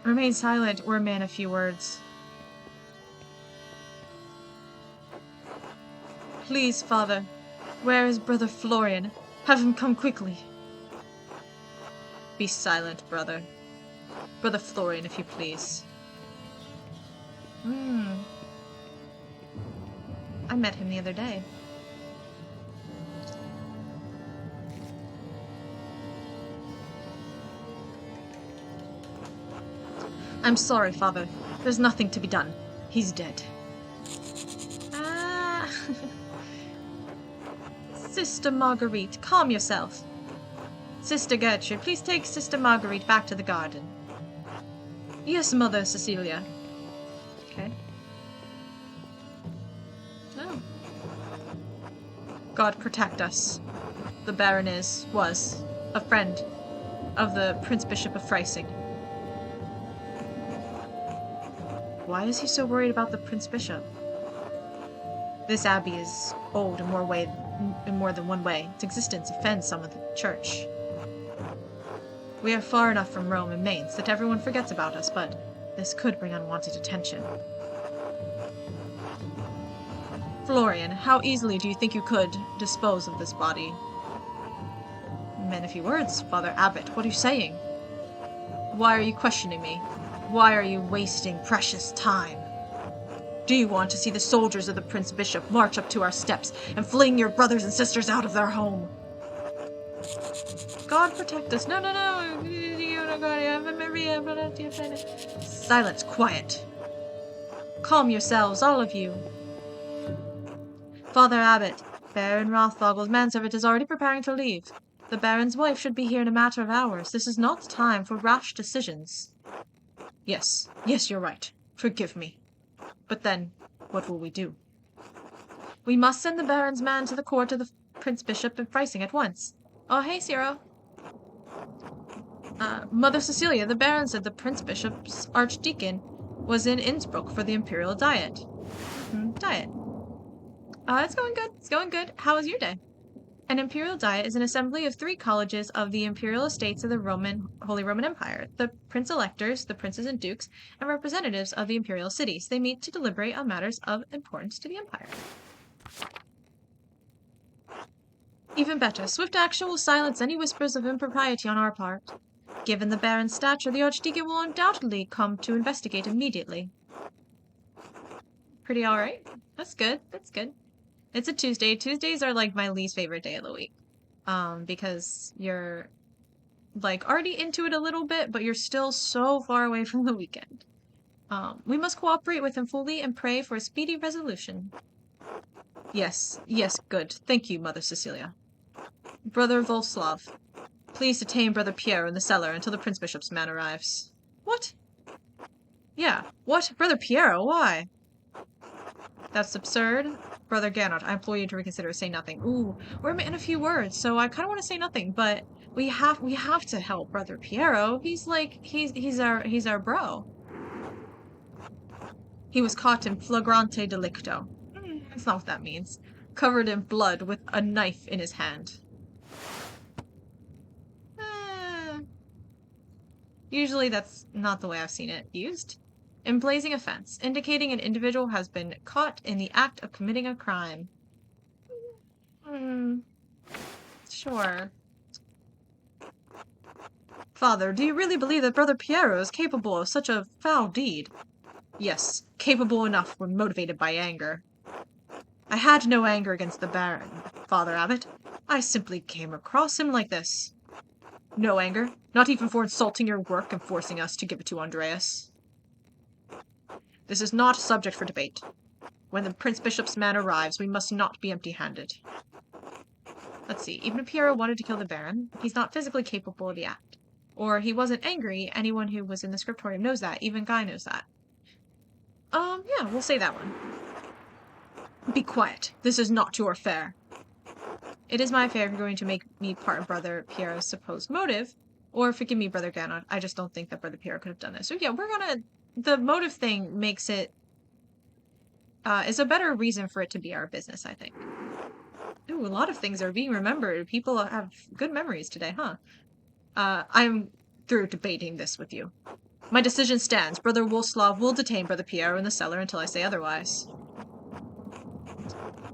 Remain silent or man a few words. Please, Father. Where is Brother Florian? Have him come quickly. Be silent, brother. Brother Florian, if you please. I met him the other day. I'm sorry, Father. There's nothing to be done. He's dead. Ah. Sister Marguerite, calm yourself. Sister Gertrude, please take Sister Marguerite back to the garden. Yes, Mother Cecilia. Okay. Oh. God protect us. The Baron was a friend of the Prince Bishop of Freising. Why is he so worried about the Prince Bishop? This abbey is old in more than one way. Its existence offends some of the church. We are far enough from Rome and Mainz that everyone forgets about us, but this could bring unwanted attention. Florian, how easily do you think you could dispose of this body? Men, a few words, Father Abbot. What are you saying? Why are you questioning me? Why are you wasting precious time? Do you want to see the soldiers of the Prince Bishop march up to our steps and fling your brothers and sisters out of their home? God protect us. No. Silence, quiet. Calm yourselves, all of you. Father Abbot, Baron Rothvogel's manservant is already preparing to leave. The Baron's wife should be here in a matter of hours. This is not the time for rash decisions. Yes, you're right. Forgive me. But then, what will we do? We must send the Baron's man to the court of the Prince Bishop of Freising at once. Oh, hey, Ciro. Mother Cecilia, the Baron said the Prince Bishop's archdeacon was in Innsbruck for the Imperial Diet. Diet. It's going good. How was your day? An Imperial Diet is an assembly of 3 colleges of the Imperial Estates of the Holy Roman Empire, the Prince-Electors, the Princes and Dukes, and representatives of the Imperial cities. They meet to deliberate on matters of importance to the Empire. Even better, swift action will silence any whispers of impropriety on our part. Given the Baron's stature, the Archdeacon will undoubtedly come to investigate immediately. Pretty alright. That's good. It's a Tuesday. Tuesdays are like my least favorite day of the week. Because you're like already into it a little bit, but you're still so far away from the weekend. We must cooperate with him fully and pray for a speedy resolution. Yes, good. Thank you, Mother Cecilia. Brother Volslav, please detain Brother Piero in the cellar until the Prince Bishop's man arrives. What? Yeah, what? Brother Piero? Why? That's absurd. Brother Gernot, I implore you to reconsider. Say nothing. Ooh, we're in a few words, so I kind of want to say nothing, but we have to help Brother Piero. He's like, he's our bro. He was caught in flagrante delicto. That's not what that means. Covered in blood with a knife in his hand. Usually that's not the way I've seen it used. Emblazing offense, indicating an individual has been caught in the act of committing a crime. Sure. Father, do you really believe that Brother Piero is capable of such a foul deed? Yes, capable enough when motivated by anger. I had no anger against the Baron, Father Abbot. I simply came across him like this. No anger, not even for insulting your work and forcing us to give it to Andreas. This is not a subject for debate. When the Prince Bishop's man arrives, we must not be empty-handed. Let's see, even if Piero wanted to kill the Baron, he's not physically capable of the act. Or he wasn't angry. Anyone who was in the scriptorium knows that. Even Guy knows that. Yeah, we'll say that one. Be quiet. This is not your affair. It is my affair if you're going to make me part of Brother Piero's supposed motive. Or forgive me, Brother Ganon. I just don't think that Brother Piero could have done this. So yeah, the motive thing makes it, is a better reason for it to be our business, I think. Ooh, a lot of things are being remembered. People have good memories today, huh? I'm through debating this with you. My decision stands. Brother Wolfslav will detain Brother Piero in the cellar until I say otherwise.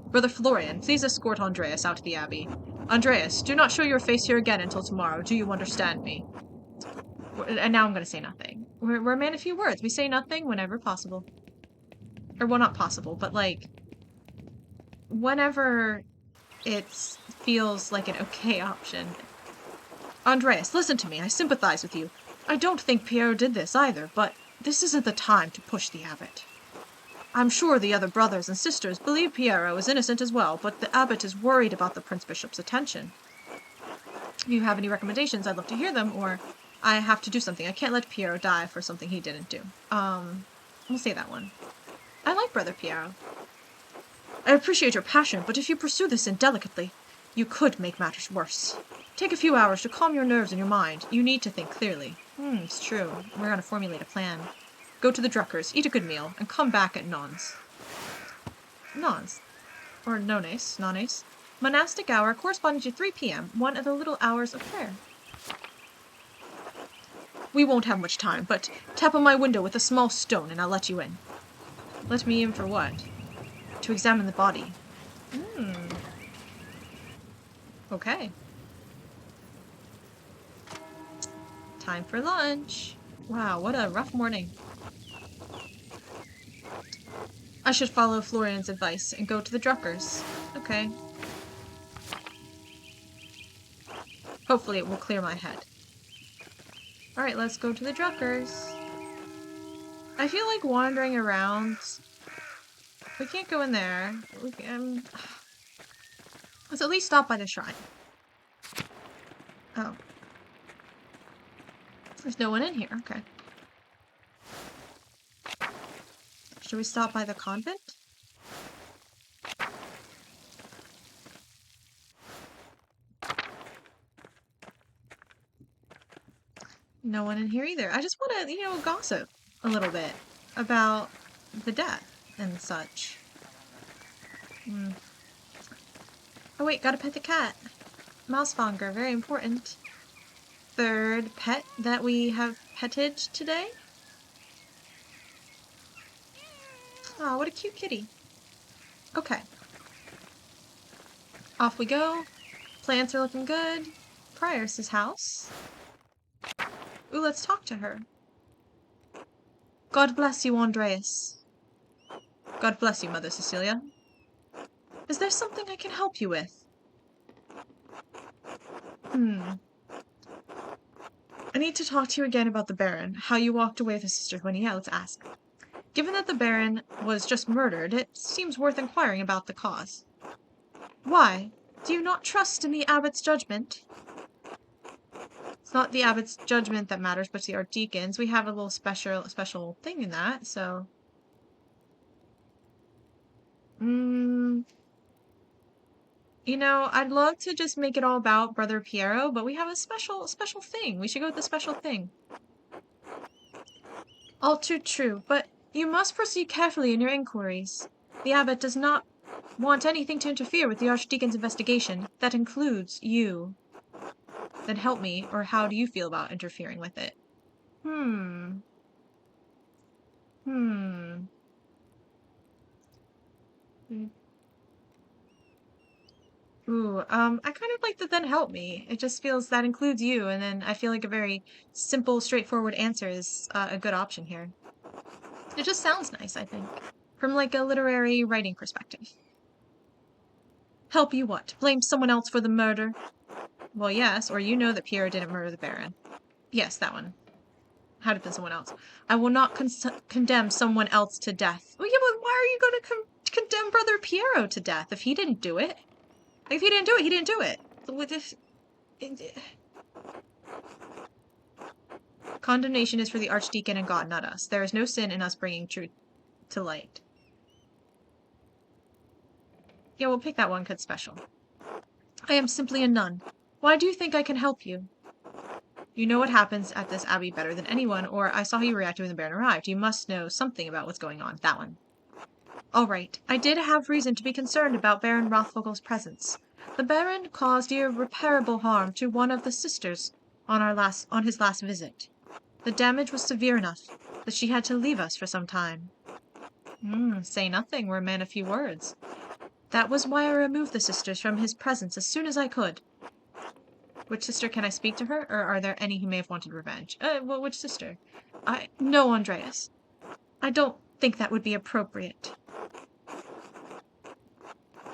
Brother Florian, please escort Andreas out to the Abbey. Andreas, do not show your face here again until tomorrow. Do you understand me? And now I'm going to say nothing. We're a man of few words. We say nothing whenever possible. Or, well, not possible, but, like, whenever it feels like an okay option. Andreas, listen to me. I sympathize with you. I don't think Piero did this either, but this isn't the time to push the abbot. I'm sure the other brothers and sisters believe Piero is innocent as well, but the abbot is worried about the Prince Bishop's attention. If you have any recommendations, I'd love to hear them, or I have to do something. I can't let Piero die for something he didn't do. We'll say that one. I like Brother Piero. I appreciate your passion, but if you pursue this indelicately, you could make matters worse. Take a few hours to calm your nerves and your mind. You need to think clearly. It's true. We're going to formulate a plan. Go to the Druckers, eat a good meal, and come back at Nons. Nons. Or Nones. Nones. Monastic hour corresponding to 3 p.m., one of the little hours of prayer. We won't have much time, but tap on my window with a small stone and I'll let you in. Let me in for what? To examine the body. Okay. Time for lunch. Wow, what a rough morning. I should follow Florian's advice and go to the Druckers. Okay. Hopefully it will clear my head. Alright, let's go to the Druckers. I feel like wandering around. We can't go in there. We can... Let's at least stop by the shrine. Oh. There's no one in here. Okay. Should we stop by the convent? No one in here either. I just want to, gossip a little bit about the death and such. Oh wait, gotta pet the cat. Mousefonger, very important. Third pet that we have petted today. Aw, what a cute kitty. Okay. Off we go. Plants are looking good. Prioress's house. Ooh, let's talk to her. God bless you, Andreas. God bless you, Mother Cecilia. Is there something I can help you with? I need to talk to you again about the Baron, how you walked away with his sister when let's ask. Given that the Baron was just murdered, it seems worth inquiring about the cause. Why? Do you not trust in the abbot's judgment? It's not the abbot's judgment that matters, but the archdeacons. We have a little special thing in that, so... I'd love to just make it all about Brother Piero, but we have a special thing. We should go with the special thing. All too true, but you must proceed carefully in your inquiries. The abbot does not want anything to interfere with the archdeacon's investigation. That includes you. Then help me, or how do you feel about interfering with it? Ooh, I kind of like the then help me. It just feels that includes you, and then I feel like a very simple, straightforward answer is a good option here. It just sounds nice, I think. From like a literary writing perspective. Help you what? Blame someone else for the murder? Well, yes, or you know that Piero didn't murder the Baron. Yes, that one. Had it been someone else. I will not condemn someone else to death. Well, yeah, but why are you going to condemn Brother Piero to death if he didn't do it? Like, if he didn't do it, he didn't do it. With this... Condemnation is for the Archdeacon and God, not us. There is no sin in us bringing truth to light. Yeah, we'll pick that one because it's special. I am simply a nun. Why do you think I can help you? You know what happens at this abbey better than anyone, or I saw how you reacted when the Baron arrived. You must know something about what's going on. That one. All right. I did have reason to be concerned about Baron Rothvogel's presence. The Baron caused irreparable harm to one of the sisters on his last visit. The damage was severe enough that she had to leave us for some time. Say nothing, we're a man of few words. That was why I removed the sisters from his presence as soon as I could. Which sister can I speak to her, or are there any who may have wanted revenge? Well, which sister? No, Andreas. I don't think that would be appropriate.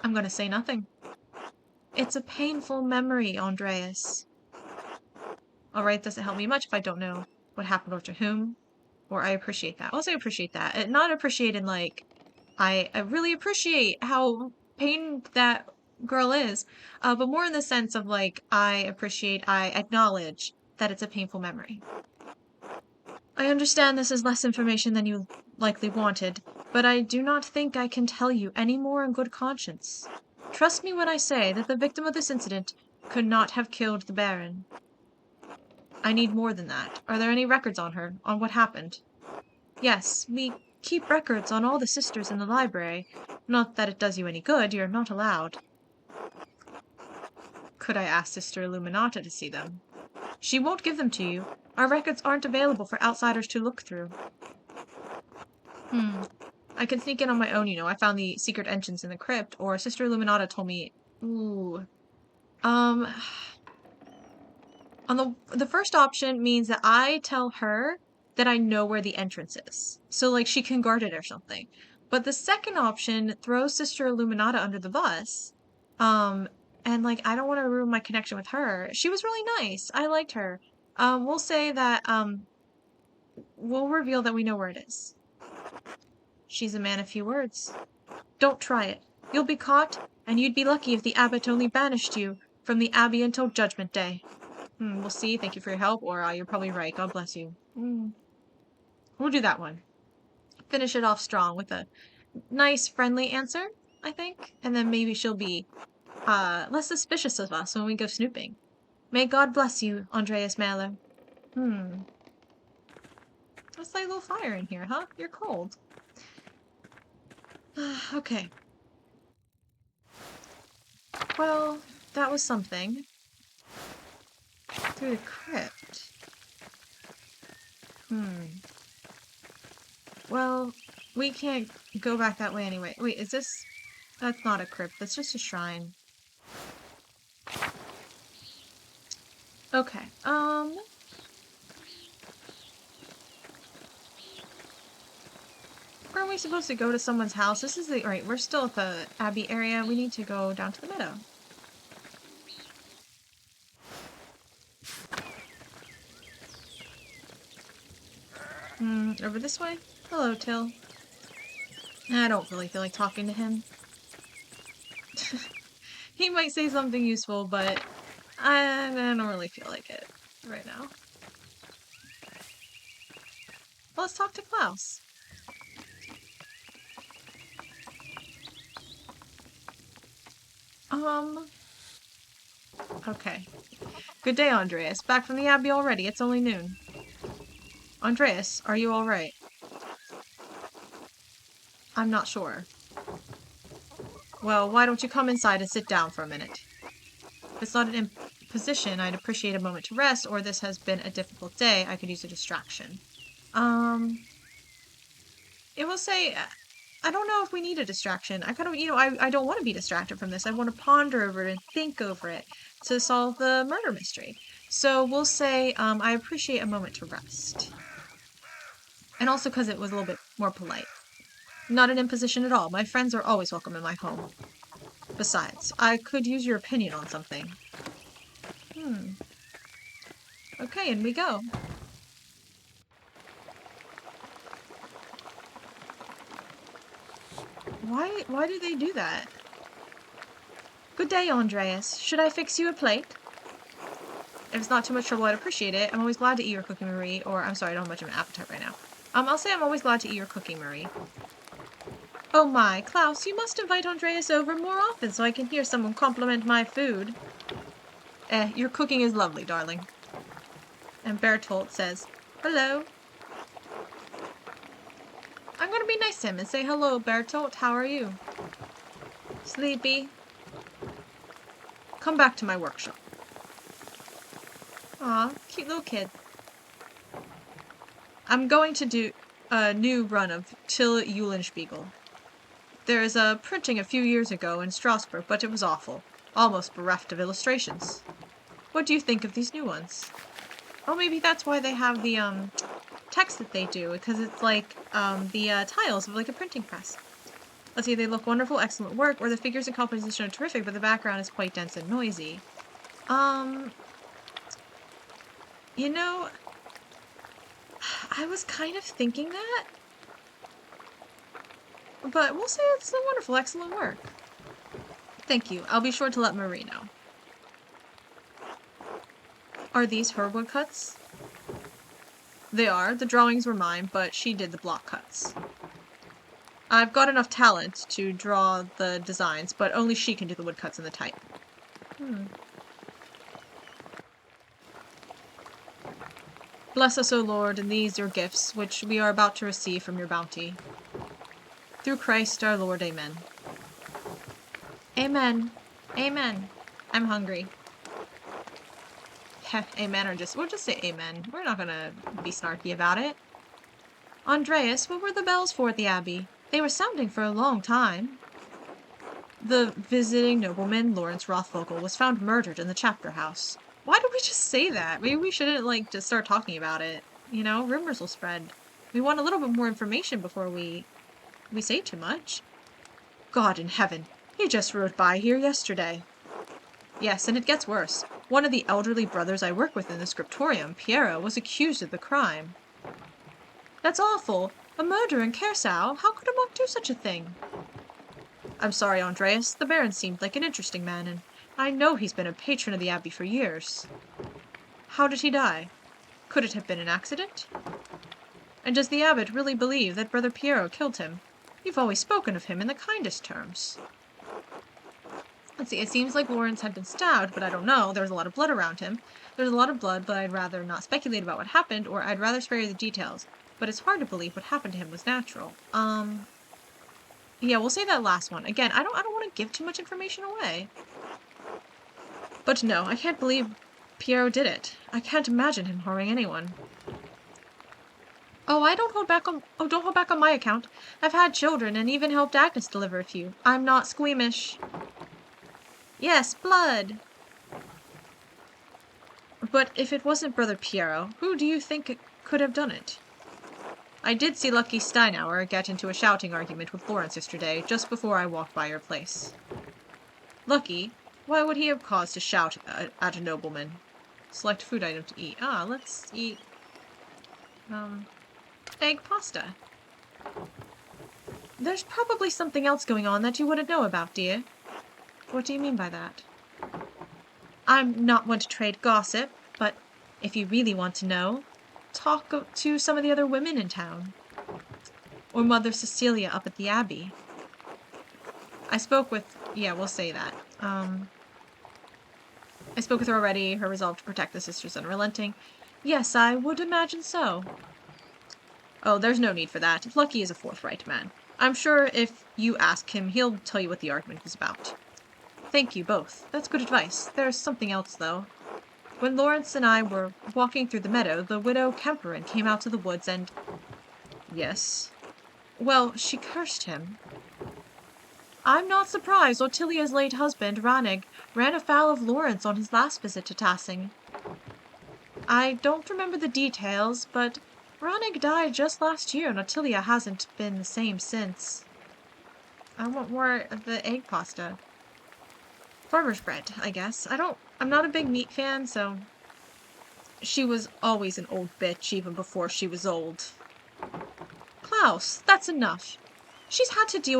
I'm going to say nothing. It's a painful memory, Andreas. All right, doesn't help me much if I don't know what happened or to whom. Or I appreciate that. I'll say appreciate that. Not appreciate in like, I really appreciate how pained that girl is. But more in the sense of like, I acknowledge that it's a painful memory. I understand this is less information than you likely wanted, but I do not think I can tell you any more in good conscience. Trust me when I say that the victim of this incident could not have killed the Baron. I need more than that. Are there any records on her, on what happened? Yes, we keep records on all the sisters in the library. Not that it does you any good, you're not allowed. Could I ask Sister Illuminata to see them? She won't give them to you. Our records aren't available for outsiders to look through. I can sneak in on my own, you know. I found the secret entrance in the crypt, or Sister Illuminata told me... On the first option means that I tell her that I know where the entrance is. So, like, she can guard it or something. But the second option throws Sister Illuminata under the bus. And, like, I don't want to ruin my connection with her. She was really nice. I liked her. We'll say that, we'll reveal that we know where it is. She's a man of few words. Don't try it. You'll be caught, and you'd be lucky if the abbot only banished you from the abbey until Judgment Day. We'll see. Thank you for your help, or you're probably right. God bless you. We'll do that one. Finish it off strong with a nice, friendly answer, I think. And then maybe she'll be less suspicious of us when we go snooping. May God bless you, Andreas Mahler. Let's light a little fire in here, huh? You're cold. Okay. Well, that was something. Through the crypt. Well, we can't go back that way anyway. Wait, is this... That's not a crypt. That's just a shrine. Okay, Where are we supposed to go to someone's house? This is the... Alright, we're still at the Abbey area. We need to go down to the meadow. Over this way? Hello, Till. I don't really feel like talking to him. He might say something useful, but I don't really feel like it right now. Well, let's talk to Klaus. Okay. Good day, Andreas. Back from the Abbey already. It's only noon. Andreas, are you alright? I'm not sure. Well, why don't you come inside and sit down for a minute? If it's not an imposition, I'd appreciate a moment to rest, or this has been a difficult day. I could use a distraction. It will say... I don't know if we need a distraction. I kind of, I don't want to be distracted from this. I want to ponder over it and think over it to solve the murder mystery. So we'll say, I appreciate a moment to rest. And also because it was a little bit more polite. Not an imposition at all. My friends are always welcome in my home. Besides, I could use your opinion on something. Okay, in we go. Why do they do that? Good day, Andreas. Should I fix you a plate? If it's not too much trouble, I'd appreciate it. I'm always glad to eat your cooking, Marie. Or, I'm sorry, I don't have much of an appetite right now. I'll say I'm always glad to eat your cooking, Marie. Oh my, Klaus, you must invite Andreas over more often so I can hear someone compliment my food. Your cooking is lovely, darling. And Bertolt says, hello. I'm gonna be nice to him and say, hello, Bertolt, how are you? Sleepy. Come back to my workshop. Aw, cute little kid. I'm going to do a new run of Till Eulenspiegel. There is a printing a few years ago in Strasbourg, but it was awful. Almost bereft of illustrations. What do you think of these new ones? Oh, maybe that's why they have the, text that they do, because it's like, the, tiles of, like, a printing press. Let's see, they look wonderful, excellent work, or the figures and composition are terrific, but the background is quite dense and noisy. You know, I was kind of thinking that, but we'll say it's a wonderful, excellent work. Thank you. I'll be sure to let Marie know. Are these her woodcuts? They are. The drawings were mine, but she did the block cuts. I've got enough talent to draw the designs, but only she can do the woodcuts and the type. Bless us, O Lord, and these your gifts, which we are about to receive from your bounty. Through Christ our Lord, amen. Amen. Amen. I'm hungry. Heh, amen, or we'll just say amen. We're not gonna be snarky about it. Andreas, what were the bells for at the Abbey? They were sounding for a long time. The visiting nobleman, Lawrence Rothvogel, was found murdered in the chapter house. Why did we just say that? Maybe we shouldn't, like, just start talking about it. You know, rumors will spread. We want a little bit more information before we say too much. God in heaven, he just rode by here yesterday. Yes, and it gets worse. One of the elderly brothers I work with in the scriptorium, Piero, was accused of the crime. That's awful. A murder in Kersau? How could a monk do such a thing? I'm sorry, Andreas. The Baron seemed like an interesting man, and I know he's been a patron of the Abbey for years. How did he die? Could it have been an accident? And does the abbot really believe that Brother Piero killed him? You've always spoken of him in the kindest terms. Let's see, it seems like Lawrence had been stabbed, but I don't know. There was a lot of blood around him. There's a lot of blood, but I'd rather not speculate about what happened, or I'd rather spare you the details. But it's hard to believe what happened to him was natural. Yeah, we'll say that last one. Again, I don't want to give too much information away. But no, I can't believe Piero did it. I can't imagine him harming anyone. Oh, don't hold back on my account. I've had children and even helped Agnes deliver a few. I'm not squeamish. Yes, blood. But if it wasn't Brother Piero, who do you think could have done it? I did see Lucky Steinauer get into a shouting argument with Lawrence yesterday, just before I walked by your place. Lucky? Why would he have cause to shout at a nobleman? Select food item to eat. Let's eat, egg pasta. There's probably something else going on that you wouldn't know about, dear. What do you mean by that? I'm not one to trade gossip, but if you really want to know, talk to some of the other women in town. Or Mother Cecilia up at the Abbey. I spoke with... Yeah, we'll say that. I spoke with her already. Her resolve to protect the sisters is unrelenting. Yes, I would imagine so. Oh, there's no need for that. Lucky is a forthright man. I'm sure if you ask him, he'll tell you what the argument was about. Thank you both. That's good advice. There's something else, though. When Lawrence and I were walking through the meadow, the widow Kemperin came out to the woods and... Yes? Well, she cursed him. I'm not surprised Ottilia's late husband, Ranig, ran afoul of Lawrence on his last visit to Tassing. I don't remember the details, but Ronig died just last year, and Ottilia hasn't been the same since. I want more of the egg pasta. Farmer's bread, I guess. I'm not a big meat fan, so... She was always an old bitch, even before she was old. Klaus, that's enough. She's had to deal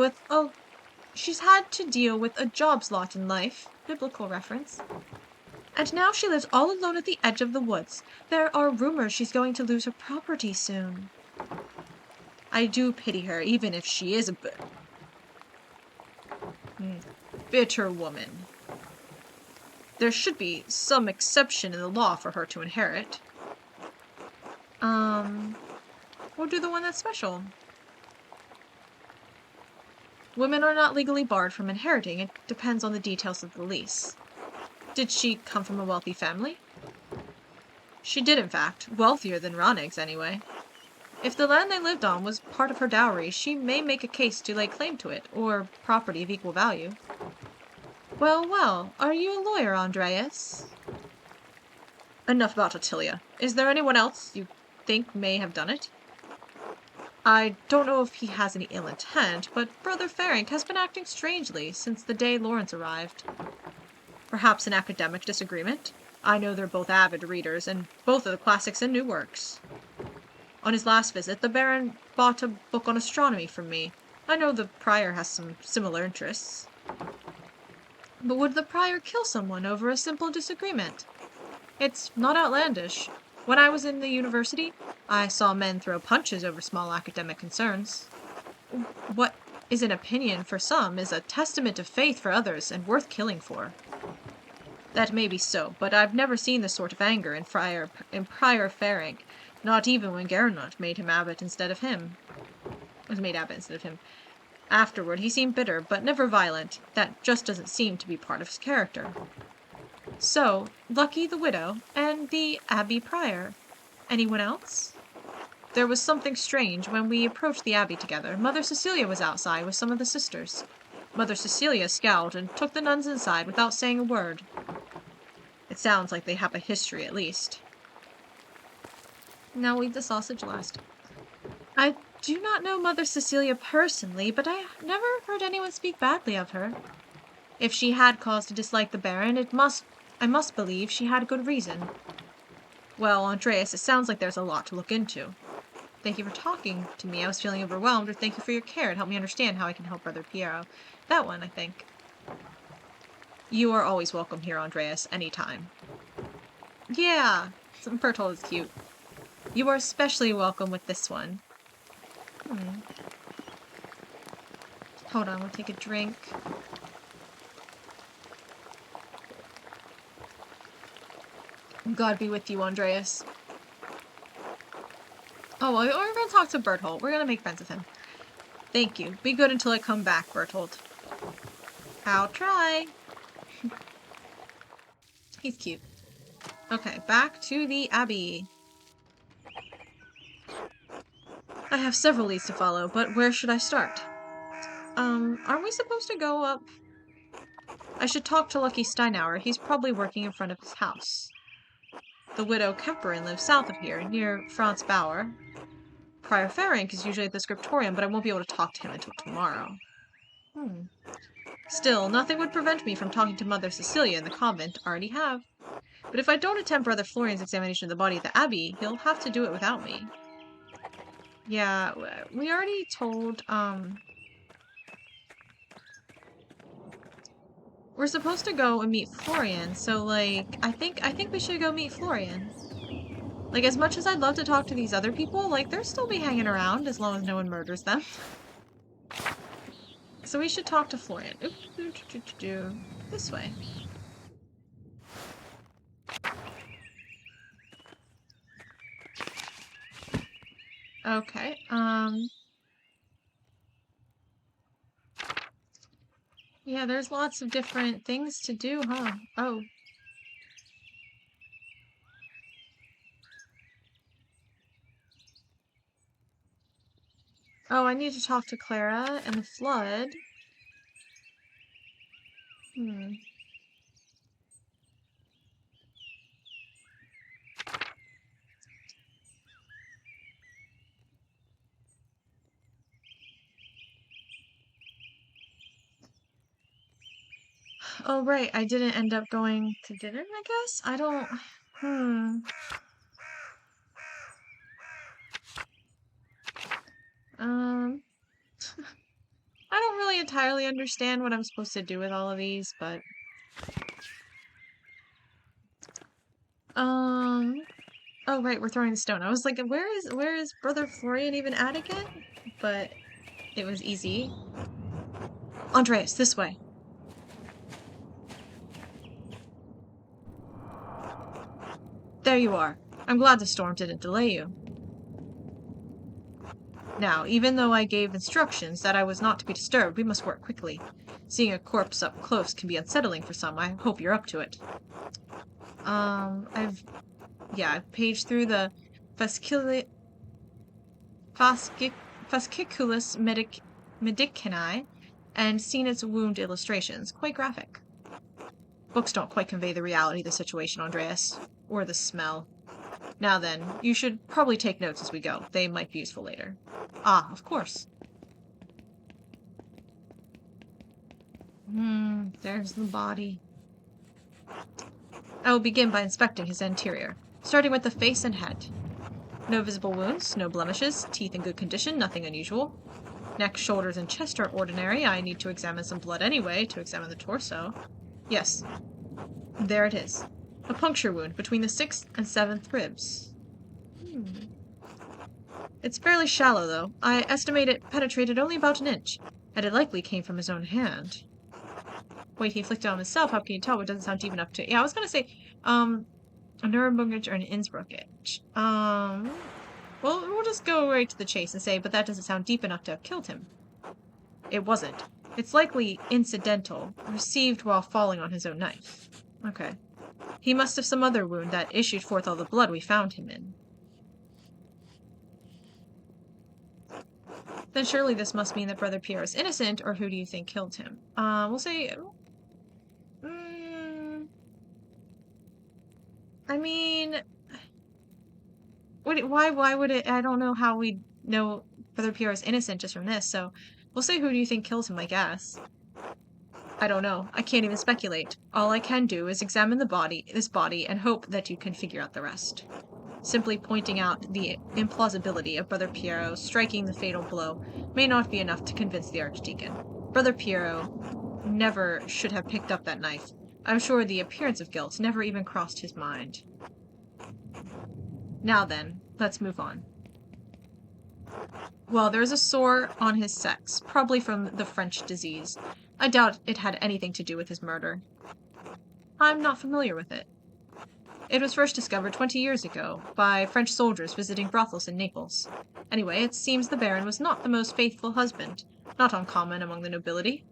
with a job's lot in life. Biblical reference. And now she lives all alone at the edge of the woods. There are rumors she's going to lose her property soon. I do pity her, even if she is a bitter woman. There should be some exception in the law for her to inherit. We'll do the one that's special. Women are not legally barred from inheriting. It depends on the details of the lease. Did she come from a wealthy family? She did, in fact. Wealthier than Ronig's, anyway. If the land they lived on was part of her dowry, she may make a case to lay claim to it, or property of equal value. Well, well, are you a lawyer, Andreas? Enough about Ottilia. Is there anyone else you think may have done it? I don't know if he has any ill intent, but Brother Ferenc has been acting strangely since the day Lawrence arrived. Perhaps an academic disagreement? I know they're both avid readers, and both of the classics and new works. On his last visit, the Baron bought a book on astronomy from me. I know the Prior has some similar interests. But would the Prior kill someone over a simple disagreement? It's not outlandish. When I was in the university, I saw men throw punches over small academic concerns. What is an opinion for some is a testament of faith for others and worth killing for. That may be so, but I've never seen this sort of anger in Prior Ferenc, not even when Gernot made abbot instead of him. Afterward, he seemed bitter, but never violent. That just doesn't seem to be part of his character. So, Lucky the widow, and the Abbey Prior. Anyone else? There was something strange when we approached the Abbey together. Mother Cecilia was outside with some of the sisters. Mother Cecilia scowled and took the nuns inside without saying a word. It sounds like they have a history, at least. Now leave the sausage last. I do not know Mother Cecilia personally, but I never heard anyone speak badly of her. If she had cause to dislike the Baron, I must believe she had a good reason. Well, Andreas, it sounds like there's a lot to look into. Thank you for talking to me. I was feeling overwhelmed, or thank you for your care. It helped me understand how I can help Brother Piero. That one, I think. You are always welcome here, Andreas, anytime. Yeah, Bertolt is cute. You are especially welcome with this one. Hold on, we'll take a drink. God be with you, Andreas. Oh, well, we're gonna talk to Bertolt. We're gonna make friends with him. Thank you. Be good until I come back, Bertolt. I'll try. He's cute. Okay, back to the Abbey. I have several leads to follow, but where should I start? Aren't we supposed to go up? I should talk to Lucky Steinauer. He's probably working in front of his house. The widow Kemperin lives south of here, near Franz Bauer. Prior Ferenc is usually at the scriptorium, but I won't be able to talk to him until tomorrow. Still, nothing would prevent me from talking to Mother Cecilia in the convent. Already have. But if I don't attempt Brother Florian's examination of the body at the Abbey, he'll have to do it without me. Yeah, we already told, we're supposed to go and meet Florian, so, like, I think we should go meet Florian. Like, as much as I'd love to talk to these other people, like, they'll still be hanging around as long as no one murders them. So we should talk to Florian. This way. Okay, yeah, there's lots of different things to do, huh? Oh. Oh, I need to talk to Clara and the flood. Oh, right, I didn't end up going to dinner, I guess? I don't... Um... I don't really entirely understand what I'm supposed to do with all of these, but... Oh, right, we're throwing the stone. I was like, where is Brother Florian even at again? But it was easy. Andreas, this way. There you are. I'm glad the storm didn't delay you. Now, even though I gave instructions that I was not to be disturbed, we must work quickly. Seeing a corpse up close can be unsettling for some. I hope you're up to it. I've paged through the Fasciculus medicinae and seen its wound illustrations. Quite graphic. Books don't quite convey the reality of the situation, Andreas. Or the smell. Now then, you should probably take notes as we go. They might be useful later. Ah, of course. There's the body. I will begin by inspecting his interior, starting with the face and head. No visible wounds, no blemishes, teeth in good condition, nothing unusual. Neck, shoulders, and chest are ordinary. I need to examine some blood anyway, to examine the torso. Yes, there it is. A puncture wound between the 6th and 7th ribs. It's fairly shallow, though. I estimate it penetrated only about an inch, and it likely came from his own hand. Wait, he inflicted on himself. How can you tell? It doesn't sound deep enough to... Yeah, I was gonna say, a Nuremberg or an Innsbruck itch. Well, we'll just go right to the chase and say, but that doesn't sound deep enough to have killed him. It wasn't. It's likely incidental, received while falling on his own knife. Okay. He must have some other wound that issued forth all the blood we found him in. Then surely this must mean that Brother Pierre is innocent, or who do you think killed him? We'll say... I mean... Why would it... I don't know how we'd know Brother Pierre is innocent just from this, so... We'll say who do you think killed him, I guess. I don't know. I can't even speculate. All I can do is examine this body, and hope that you can figure out the rest. Simply pointing out the implausibility of Brother Piero striking the fatal blow may not be enough to convince the Archdeacon. Brother Piero never should have picked up that knife. I'm sure the appearance of guilt never even crossed his mind. Now then, let's move on. Well, there's a sore on his sex, probably from the French disease. I doubt it had anything to do with his murder. I'm not familiar with it. It was first discovered 20 years ago by French soldiers visiting brothels in Naples. Anyway, it seems the Baron was not the most faithful husband, not uncommon among the nobility.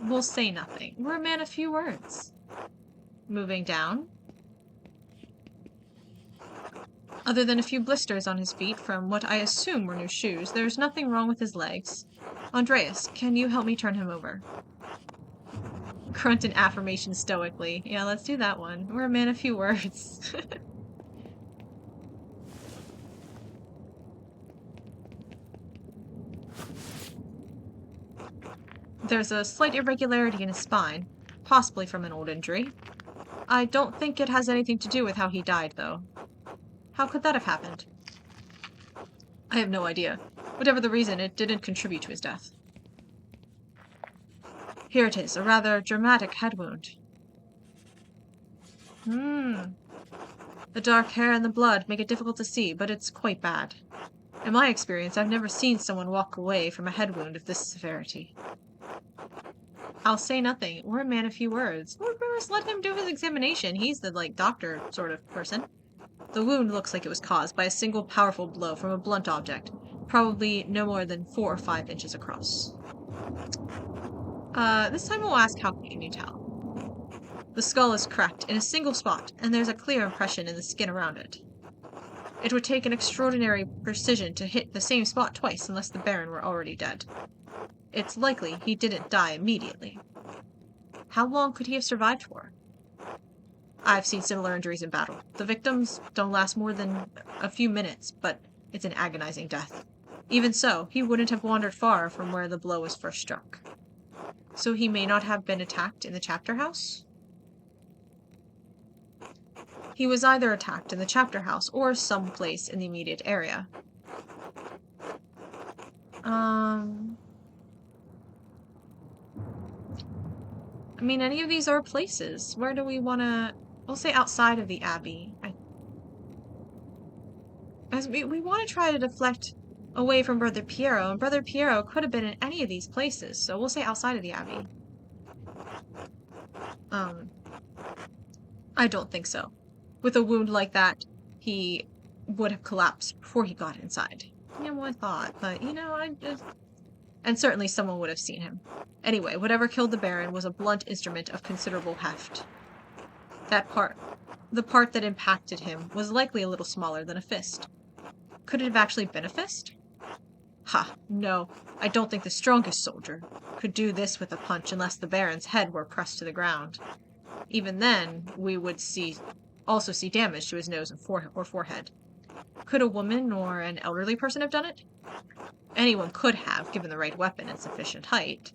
We'll say nothing. We're a man of few words. Moving down. Other than a few blisters on his feet from what I assume were new shoes, there's nothing wrong with his legs. Andreas, can you help me turn him over? Grunt an affirmation stoically. Yeah, let's do that one. We're a man of few words. There's a slight irregularity in his spine, possibly from an old injury. I don't think it has anything to do with how he died, though. How could that have happened? I have no idea. Whatever the reason, it didn't contribute to his death. Here it is, a rather dramatic head wound. The dark hair and the blood make it difficult to see, but it's quite bad. In my experience, I've never seen someone walk away from a head wound of this severity. I'll say nothing. We're a man of few words. Lord Brewers, let him do his examination. He's the, doctor sort of person. The wound looks like it was caused by a single powerful blow from a blunt object, probably no more than 4 or 5 inches across. This time we'll ask, how can you tell? The skull is cracked in a single spot, and there's a clear impression in the skin around it. It would take an extraordinary precision to hit the same spot twice unless the Baron were already dead. It's likely he didn't die immediately. How long could he have survived for? I've seen similar injuries in battle. The victims don't last more than a few minutes, but it's an agonizing death. Even so, he wouldn't have wandered far from where the blow was first struck. So he may not have been attacked in the chapter house? He was either attacked in the chapter house or someplace in the immediate area. I mean, any of these are places. Where do we want to... We'll say outside of the Abbey. As we want to try to deflect away from Brother Piero, and Brother Piero could have been in any of these places, so we'll say outside of the Abbey. I don't think so. With a wound like that, he would have collapsed before he got inside. Yeah, well, I thought, but you know, I just... And certainly someone would have seen him. Anyway, whatever killed the Baron was a blunt instrument of considerable heft. The part that impacted him, was likely a little smaller than a fist. Could it have actually been a fist? Ha, no, I don't think the strongest soldier could do this with a punch unless the Baron's head were pressed to the ground. Even then, we would also see damage to his nose and forehead. Could a woman or an elderly person have done it? Anyone could have, given the right weapon and sufficient height.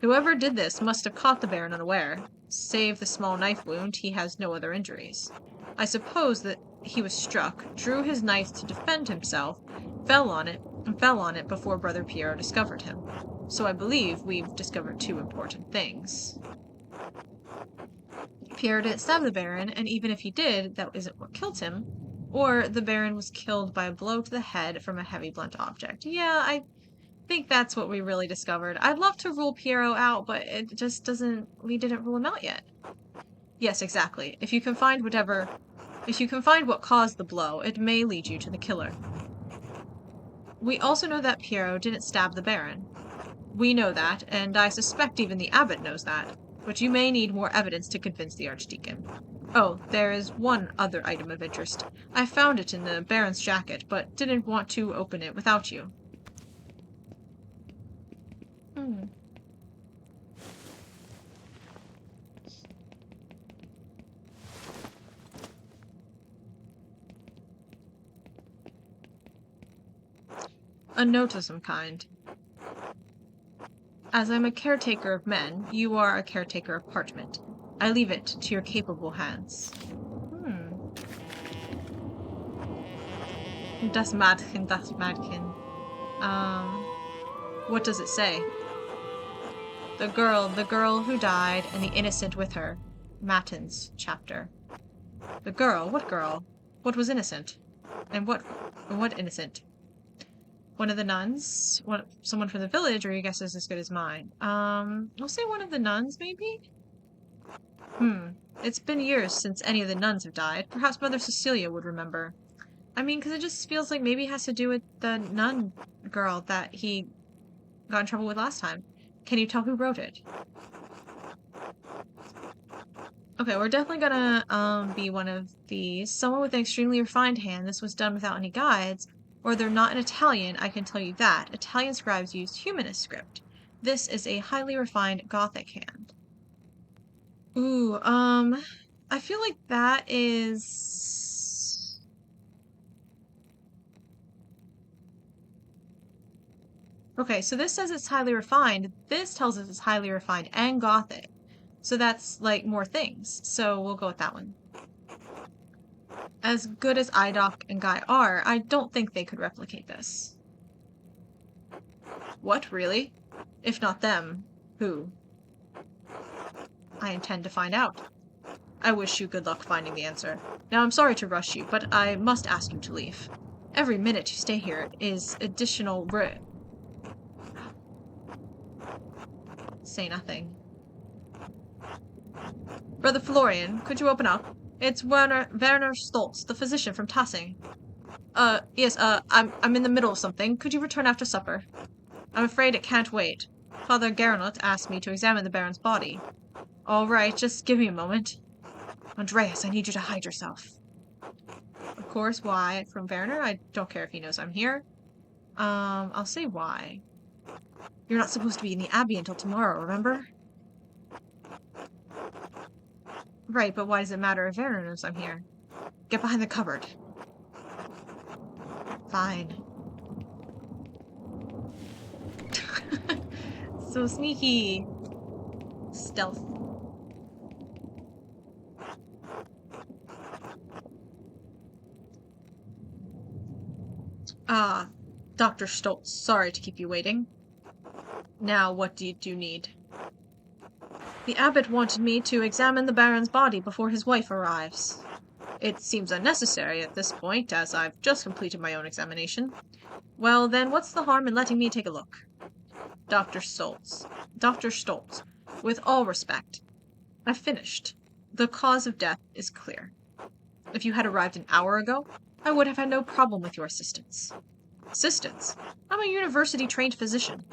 Whoever did this must have caught the Baron unaware. Save the small knife wound, he has no other injuries. I suppose that he was struck, drew his knife to defend himself, fell on it before Brother Piero discovered him. So I believe we've discovered two important things. Piero didn't stab the Baron, and even if he did, that isn't what killed him. Or the Baron was killed by a blow to the head from a heavy blunt object. Yeah, I think that's what we really discovered. I'd love to rule Piero out, but it just doesn't... We didn't rule him out yet. Yes, exactly. If you can find what caused the blow, it may lead you to the killer. We also know that Piero didn't stab the Baron. We know that, and I suspect even the abbot knows that. But you may need more evidence to convince the Archdeacon. Oh, there is one other item of interest. I found it in the Baron's jacket, but didn't want to open it without you. A note of some kind. As I'm a caretaker of men, you are a caretaker of parchment. I leave it to your capable hands. Das Mädchen, das Mädchen. What does it say? The girl who died, and the innocent with her. Matins chapter. The girl? What girl? What was innocent? And what innocent? One of the nuns? Someone from the village, or your guess is as good as mine? We'll say one of the nuns, maybe? It's been years since any of the nuns have died. Perhaps Mother Cecilia would remember. I mean, because it just feels like maybe it has to do with the nun girl that he got in trouble with last time. Can you tell who wrote it? Okay, we're definitely gonna be one of these. Someone with an extremely refined hand. This was done without any guides. Or they're not in Italian, I can tell you that. Italian scribes used humanist script. This is a highly refined Gothic hand. Ooh, I feel like that is... Okay, so this says it's highly refined. This tells us it's highly refined and Gothic. So that's, like, more things. So we'll go with that one. As good as Idoc and Guy are, I don't think they could replicate this. What, really? If not them, who? I intend to find out. I wish you good luck finding the answer. Now, I'm sorry to rush you, but I must ask you to leave. Every minute you stay here is additional Say nothing. Brother Florian, could you open up? It's Werner Stoltz, the physician from Tassing. Yes, I'm in the middle of something. Could you return after supper? I'm afraid it can't wait. Father Garanot asked me to examine the Baron's body. All right, just give me a moment. Andreas, I need you to hide yourself. Of course, why? From Werner? I don't care if he knows I'm here. I'll say why. You're not supposed to be in the Abbey until tomorrow, remember? Right, but why does it matter if Werner knows I'm here? Get behind the cupboard. Fine. So sneaky. Stealth. Ah, Dr. Stoltz, sorry to keep you waiting. Now, what do you need? The abbot wanted me to examine the Baron's body before his wife arrives. It seems unnecessary at this point, as I've just completed my own examination. Well, then, what's the harm in letting me take a look? Dr. Stoltz, with all respect, I've finished. The cause of death is clear. If you had arrived an hour ago, I would have had no problem with your assistance. Assistance? I'm a university-trained physician.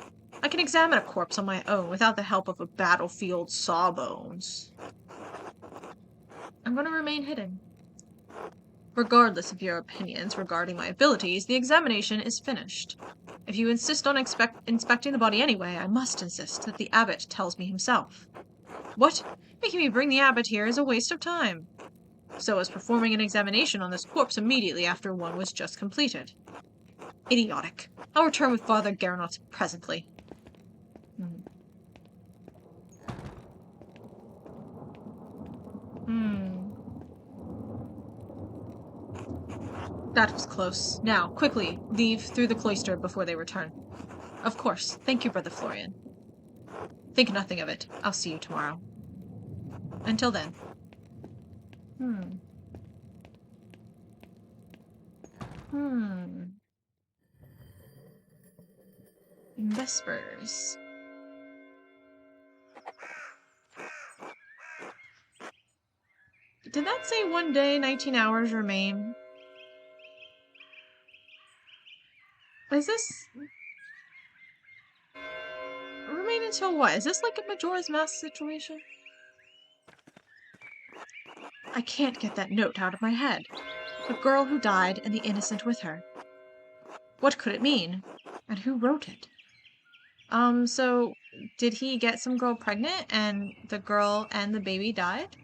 I can examine a corpse on my own without the help of a battlefield sawbones. I'm going to remain hidden. Regardless of your opinions regarding my abilities, the examination is finished. If you insist on inspecting the body anyway, I must insist that the abbot tells me himself. What? Making me bring the abbot here is a waste of time. So is performing an examination on this corpse immediately after one was just completed. Idiotic. I'll return with Father Gernot presently. That was close. Now, quickly, leave through the cloister before they return. Of course. Thank you, Brother Florian. Think nothing of it. I'll see you tomorrow. Until then. Vespers. Did that say 1 day, 19 hours remain? Is this... Remain until what? Is this like a Majora's Mask situation? I can't get that note out of my head. The girl who died and the innocent with her. What could it mean? And who wrote it? So did he get some girl pregnant and the girl and the baby died?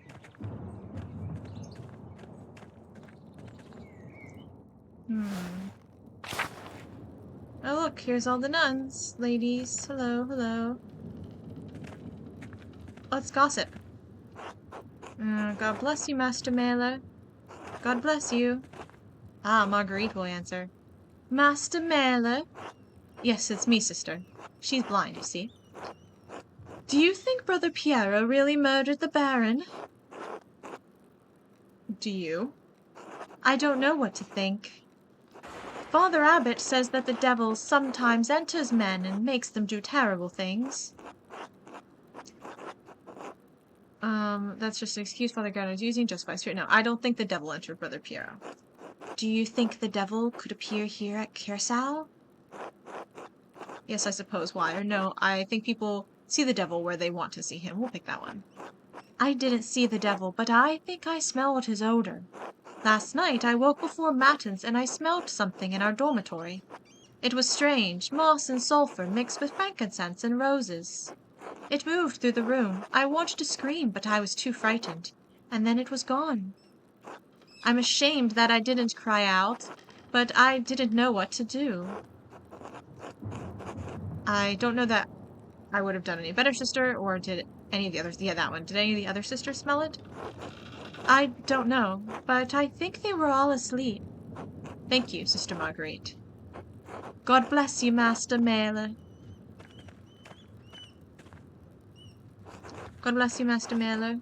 Oh look, here's all the nuns. Ladies, hello, hello. Let's gossip. God bless you, Master Mailer. God bless you. Ah, Marguerite will answer. Master Mailer? Yes, it's me, sister. She's blind, you see. Do you think Brother Piero really murdered the Baron? Do you? I don't know what to think. Father Abbot says that the devil sometimes enters men and makes them do terrible things. That's just an excuse Father Gernot is using, justify spirit. No, I don't think the devil entered Brother Piero. Do you think the devil could appear here at Kirsau? Yes, I suppose. Why? Or no, I think people see the devil where they want to see him. We'll pick that one. I didn't see the devil, but I think I smelled his odor. Last night I woke before matins and I smelled something in our dormitory. It was strange, moss and sulphur mixed with frankincense and roses. It moved through the room. I wanted to scream, but I was too frightened. And then it was gone. I'm ashamed that I didn't cry out, but I didn't know what to do. I don't know that I would have done any better, sister, or did any of the others... Yeah, that one. Did any of the other sisters smell it? I don't know, but I think they were all asleep. Thank you, Sister Marguerite. God bless you, Master Mailer. God bless you, Master Mailer.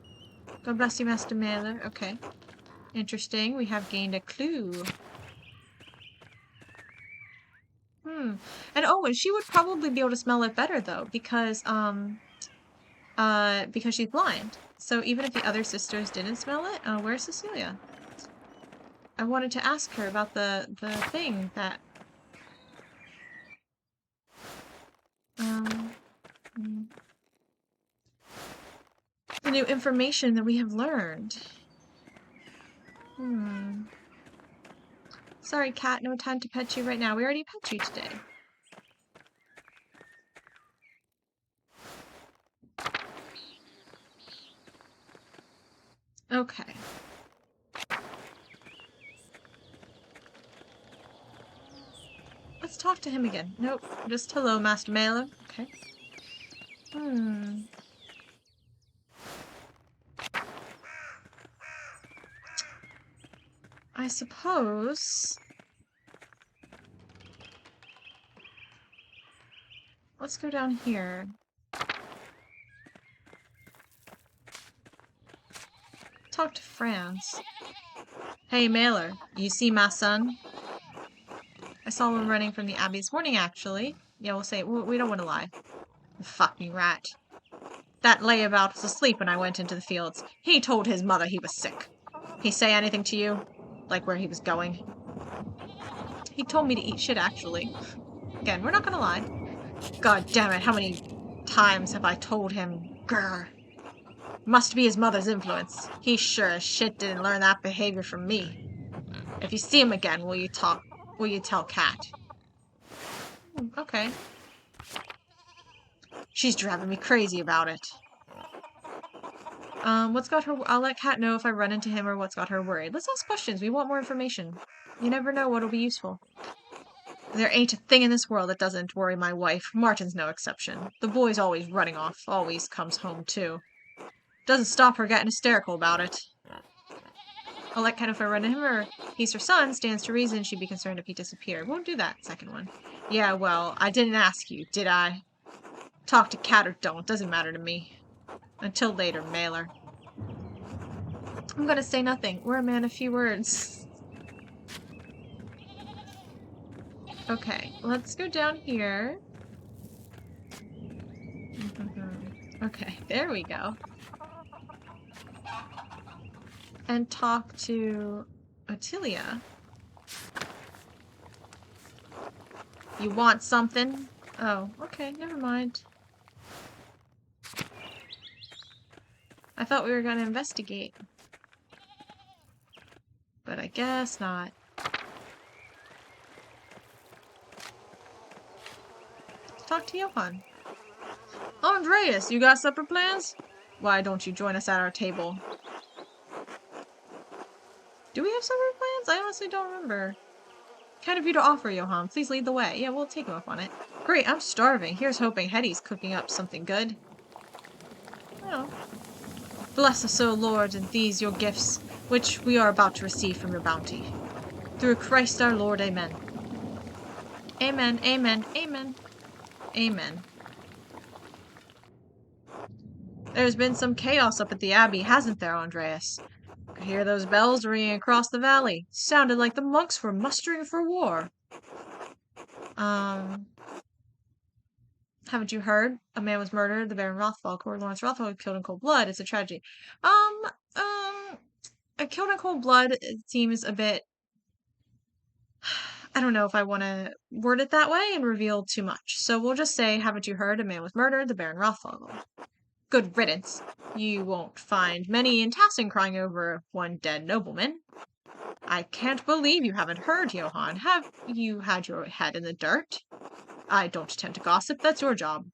God bless you, Master Mailer. Okay. Interesting. We have gained a clue. And oh, and she would probably be able to smell it better though, because she's blind. So even if the other sisters didn't smell it, where's Cecilia? I wanted to ask her about the thing that the new information that we have learned. Sorry, cat, no time to pet you right now. We already pet you today. Okay. Let's talk to him again. Nope, just hello, Master Mailer. Okay. I suppose... Let's go down here. Talk to Franz. Hey, Mailer, you see my son? I saw him running from the Abbey this morning, actually. Yeah, we'll say, we don't want to lie. Fucking rat. That layabout was asleep when I went into the fields. He told his mother he was sick. He say anything to you? Like where he was going? He told me to eat shit, actually. Again, we're not gonna lie. God damn it, how many times have I told him? Grr. Must be his mother's influence. He sure as shit didn't learn that behavior from me. If you see him again, will you tell Kat? Okay. She's driving me crazy about it. What's got her... I'll let Kat know if I run into him or what's got her worried. Let's ask questions. We want more information. You never know what'll be useful. There ain't a thing in this world that doesn't worry my wife. Martin's no exception. The boy's always running off. Always comes home, too. Doesn't stop her getting hysterical about it. I'll let Kat know if I run into him or he's her son. Stands to reason she'd be concerned if he disappeared. Won't do that, second one. Yeah, well, I didn't ask you, did I? Talk to Kat or don't. Doesn't matter to me. Until later, Mailer. I'm gonna say nothing. We're a man of few words. Okay, let's go down here. Okay, there we go. And talk to Ottilia. You want something? Oh, okay, never mind. I thought we were gonna investigate. But I guess not. Talk to Johann. Andreas, you got supper plans? Why don't you join us at our table? Do we have supper plans? I honestly don't remember. Kind of you to offer, Johann. Please lead the way. Yeah, we'll take him up on it. Great, I'm starving. Here's hoping Hetty's cooking up something good. Oh. Bless us, O Lord, and these your gifts, which we are about to receive from your bounty. Through Christ our Lord, amen. Amen, amen, amen, amen. There's been some chaos up at the Abbey, hasn't there, Andreas? Could hear those bells ringing across the valley. Sounded like the monks were mustering for war. Haven't you heard? A man was murdered. The Baron Rothfog, or Lawrence Rothfog, was killed in cold blood. It's a tragedy. Killed in cold blood seems a bit... I don't know if I want to word it that way and reveal too much. So we'll just say, haven't you heard? A man was murdered. The Baron Rothfog. Good riddance. You won't find many in Tassen crying over one dead nobleman. I can't believe you haven't heard, Johann. Have you had your head in the dirt? I don't tend to gossip. That's your job.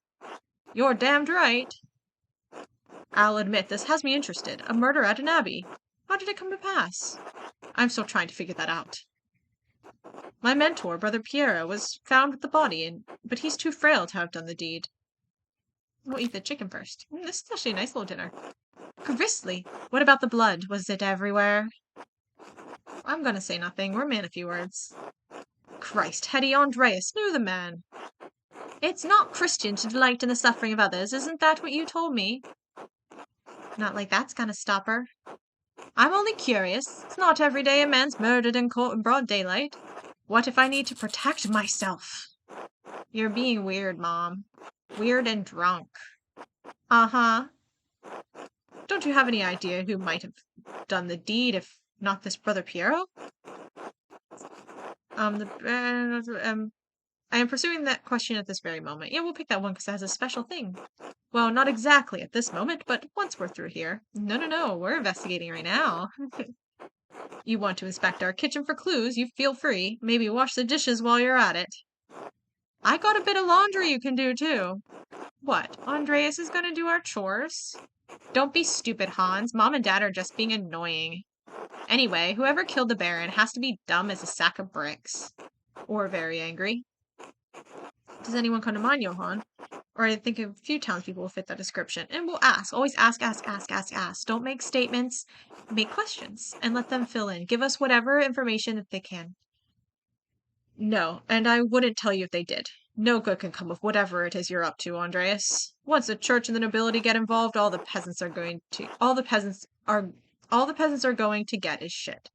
You're damned right. I'll admit this has me interested. A murder at an abbey. How did it come to pass? I'm still trying to figure that out. My mentor, Brother Piero, was found with the body, but he's too frail to have done the deed. We'll eat the chicken first. This is actually a nice little dinner. Grizzly, what about the blood? Was it everywhere? I'm gonna say nothing. We're man of few words. Christ, Hetty, Andreas knew the man. It's not Christian to delight in the suffering of others. Isn't that what you told me? Not like that's gonna stop her. I'm only curious. It's not every day a man's murdered in court in broad daylight. What if I need to protect myself? You're being weird, Mom. Weird and drunk. Uh-huh. Don't you have any idea who might have done the deed if not this Brother Piero? I am pursuing that question at this very moment. Yeah, we'll pick that one because it has a special thing. Well, not exactly at this moment, but once we're through here. No, we're investigating right now. You want to inspect our kitchen for clues, you feel free. Maybe wash the dishes while you're at it. I got a bit of laundry you can do, too. What, Andreas is gonna do our chores? Don't be stupid, Hans. Mom and Dad are just being annoying. Anyway, whoever killed the Baron has to be dumb as a sack of bricks. Or very angry. Does anyone come to mind, Johann? Or I think a few townspeople will fit that description. And we'll ask. Always ask, ask, ask, ask, ask. Don't make statements. Make questions and let them fill in. Give us whatever information that they can. No, and I wouldn't tell you if they did. No good can come of whatever it is you're up to, Andreas. Once the church and the nobility get involved, all the peasants are going to get is shit.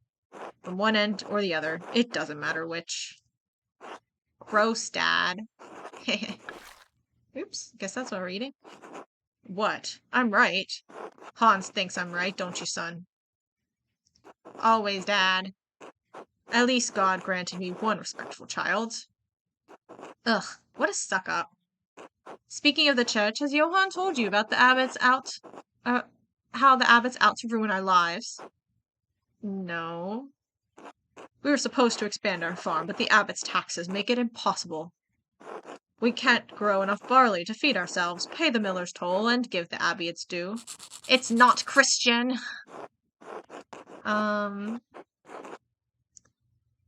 From one end or the other. It doesn't matter which. Gross, Dad. Oops, guess that's what we're eating. What? I'm right. Hans thinks I'm right, don't you, son? Always, Dad. At least God granted me one respectful child. Ugh, what a suck-up. Speaking of the church, has Johann told you about the abbot's how the abbot's out to ruin our lives? No. We were supposed to expand our farm, but the abbot's taxes make it impossible. We can't grow enough barley to feed ourselves, pay the miller's toll, and give the abbey its due. It's not Christian!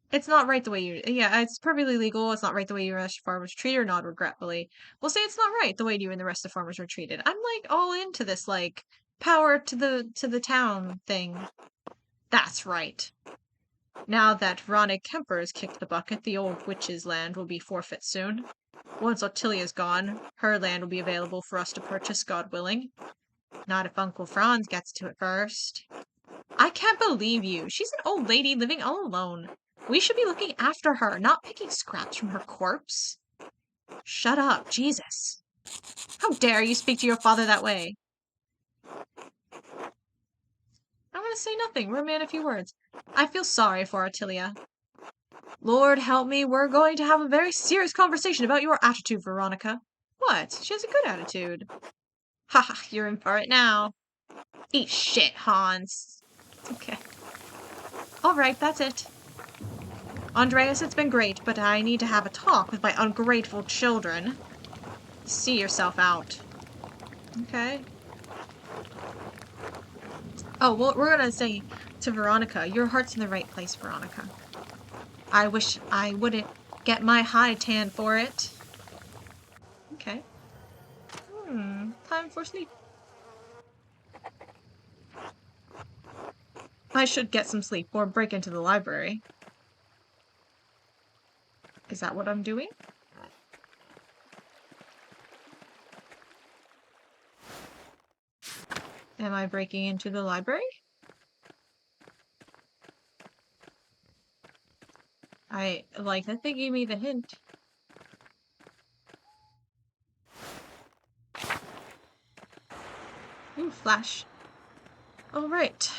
It's not right the way you... Yeah, it's perfectly legal. It's not right the way you and the rest of farmers treated, or not regretfully. We'll say it's not right the way you and the rest of farmers were treated. I'm, like, all into this, like, power to the town thing. That's right. Now that Veronica Kemper has kicked the bucket, the old witch's land will be forfeit soon. Once Ottilia's gone, her land will be available for us to purchase, God willing. Not if Uncle Franz gets to it first. I can't believe you. She's an old lady living all alone. We should be looking after her, not picking scraps from her corpse. Shut up, Jesus. How dare you speak to your father that way? I'm gonna say nothing. We're a man of few words. I feel sorry for Ottilia. Lord help me, we're going to have a very serious conversation about your attitude, Veronica. What? She has a good attitude. Haha, you're in for it now. Eat shit, Hans. Okay. Alright, that's it. Andreas, it's been great, but I need to have a talk with my ungrateful children. See yourself out. Okay. Oh, well, we're gonna say to Veronica, your heart's in the right place, Veronica. I wish I wouldn't get my high tan for it. Okay. Time for sleep. I should get some sleep or break into the library. Is that what I'm doing? Am I breaking into the library? I like that they gave me the hint. Ooh, flash. All right.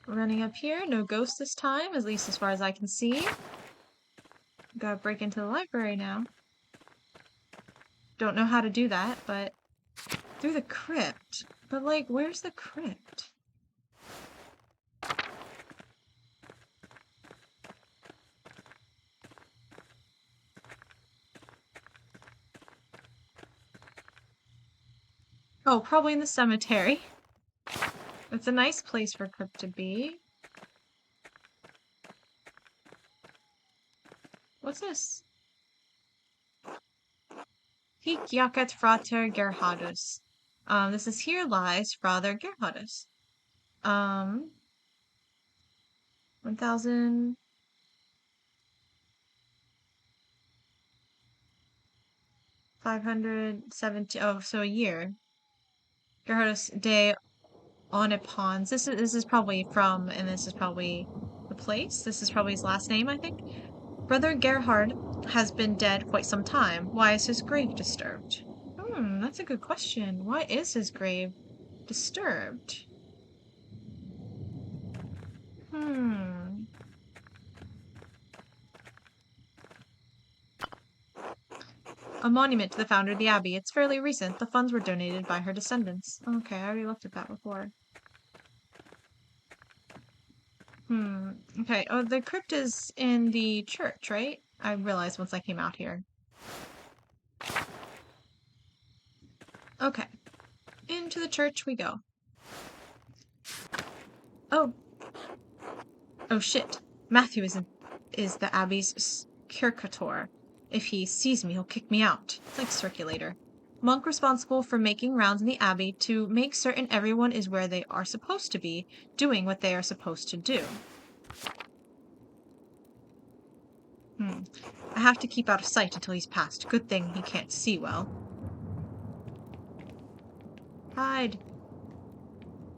Running up here, no ghost this time, at least as far as I can see. Gotta break into the library now. Don't know how to do that, but through the crypt. But like, where's the crypt? Oh, probably in the cemetery. It's a nice place for a crypt to be. What's this? Hic jacet frater Gerhardus. This is here lies Father Gerhardus. 1,000... 570. Oh, so a year. Gerhardus de Onipons. This is probably from, and this is probably the place. This is probably his last name, I think. Brother Gerhard has been dead quite some time. Why is his grave disturbed? That's a good question. Why is his grave disturbed? A monument to the founder of the abbey. It's fairly recent. The funds were donated by her descendants. Okay, I already looked at that before. Okay. Oh, the crypt is in the church, right? I realized once I came out here. Okay. Into the church we go. Oh. Oh shit. Matthew is the Abbey's curator. If he sees me, he'll kick me out. Thanks, Circulator. Monk responsible for making rounds in the Abbey to make certain everyone is where they are supposed to be, doing what they are supposed to do. I have to keep out of sight until he's passed. Good thing he can't see well. Hide.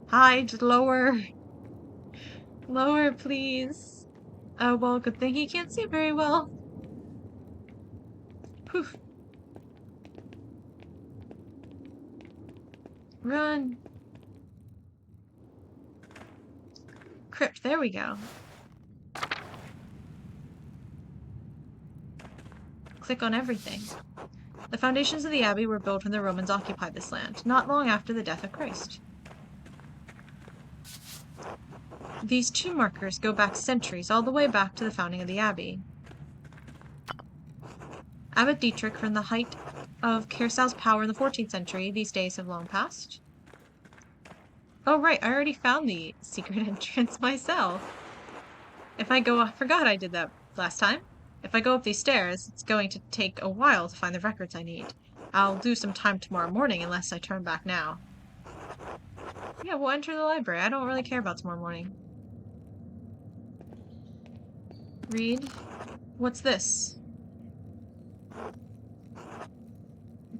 Hide, lower. Lower, please. Oh, well, good thing he can't see very well. Poof. Run. Crypt, there we go. Click on everything. The foundations of the Abbey were built when the Romans occupied this land, not long after the death of Christ. These two markers go back centuries, all the way back to the founding of the Abbey. Abbot Dietrich, from the height of Kersau's power in the 14th century, these days have long passed. Oh right, I already found the secret entrance myself. If I go, I forgot I did that last time. If I go up these stairs, it's going to take a while to find the records I need. I'll lose some time tomorrow morning unless I turn back now. Yeah, we'll enter the library. I don't really care about tomorrow morning. Read. What's this?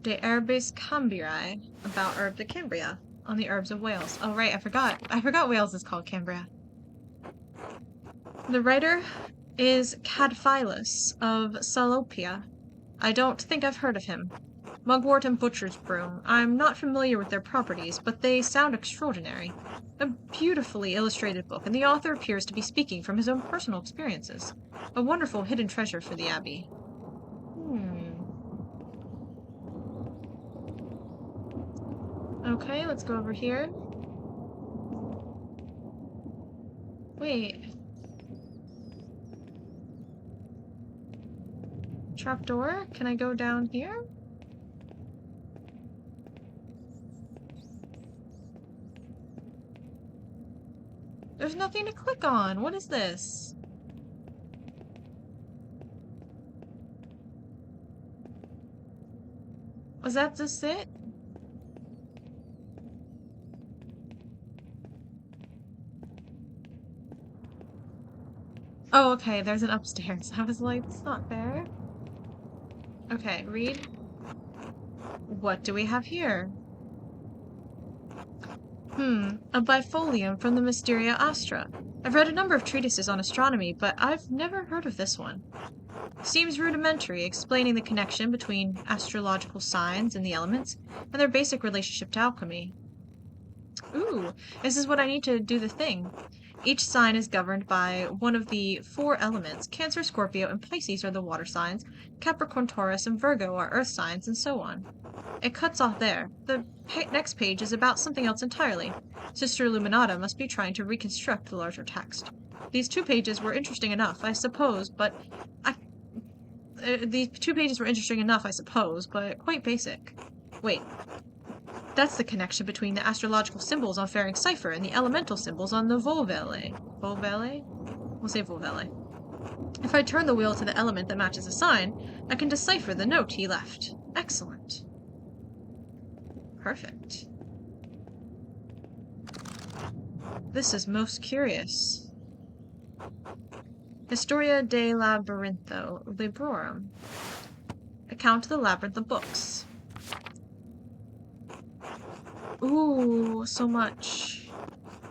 De Herbis Cambriae, about herbs of Cambria, on the herbs of Wales. Oh right, I forgot Wales is called Cambria. The writer is Cadphilus of Salopia. I don't think I've heard of him. Mugwort and Butcher's Broom. I'm not familiar with their properties, but they sound extraordinary. A beautifully illustrated book, and the author appears to be speaking from his own personal experiences. A wonderful hidden treasure for the Abbey. Okay, let's go over here. Wait. Trapdoor? Can I go down here? There's nothing to click on. What is this? Was that just it? Oh, okay, there's an upstairs. I was like, it's not fair. Okay, read. What do we have here? A bifolium from the Mysteria Astra. I've read a number of treatises on astronomy, but I've never heard of this one. Seems rudimentary, explaining the connection between astrological signs and the elements, and their basic relationship to alchemy. Ooh, this is what I need to do the thing. Each sign is governed by one of the 4 elements. Cancer, Scorpio, and Pisces are the water signs. Capricorn, Taurus, and Virgo are earth signs, and so on. It cuts off there. The next page is about something else entirely. Sister Illuminata must be trying to reconstruct the larger text. These 2 pages were interesting enough, I suppose, but quite basic. Wait. That's the connection between the astrological symbols on Faring's cipher and the elemental symbols on the Volvele. Volvele? We'll say Volvele. If I turn the wheel to the element that matches the sign, I can decipher the note he left. Excellent. Perfect. This is most curious. Historia de Labyrintho Librorum. Account of the Labyrinth of Books. Ooh, so much.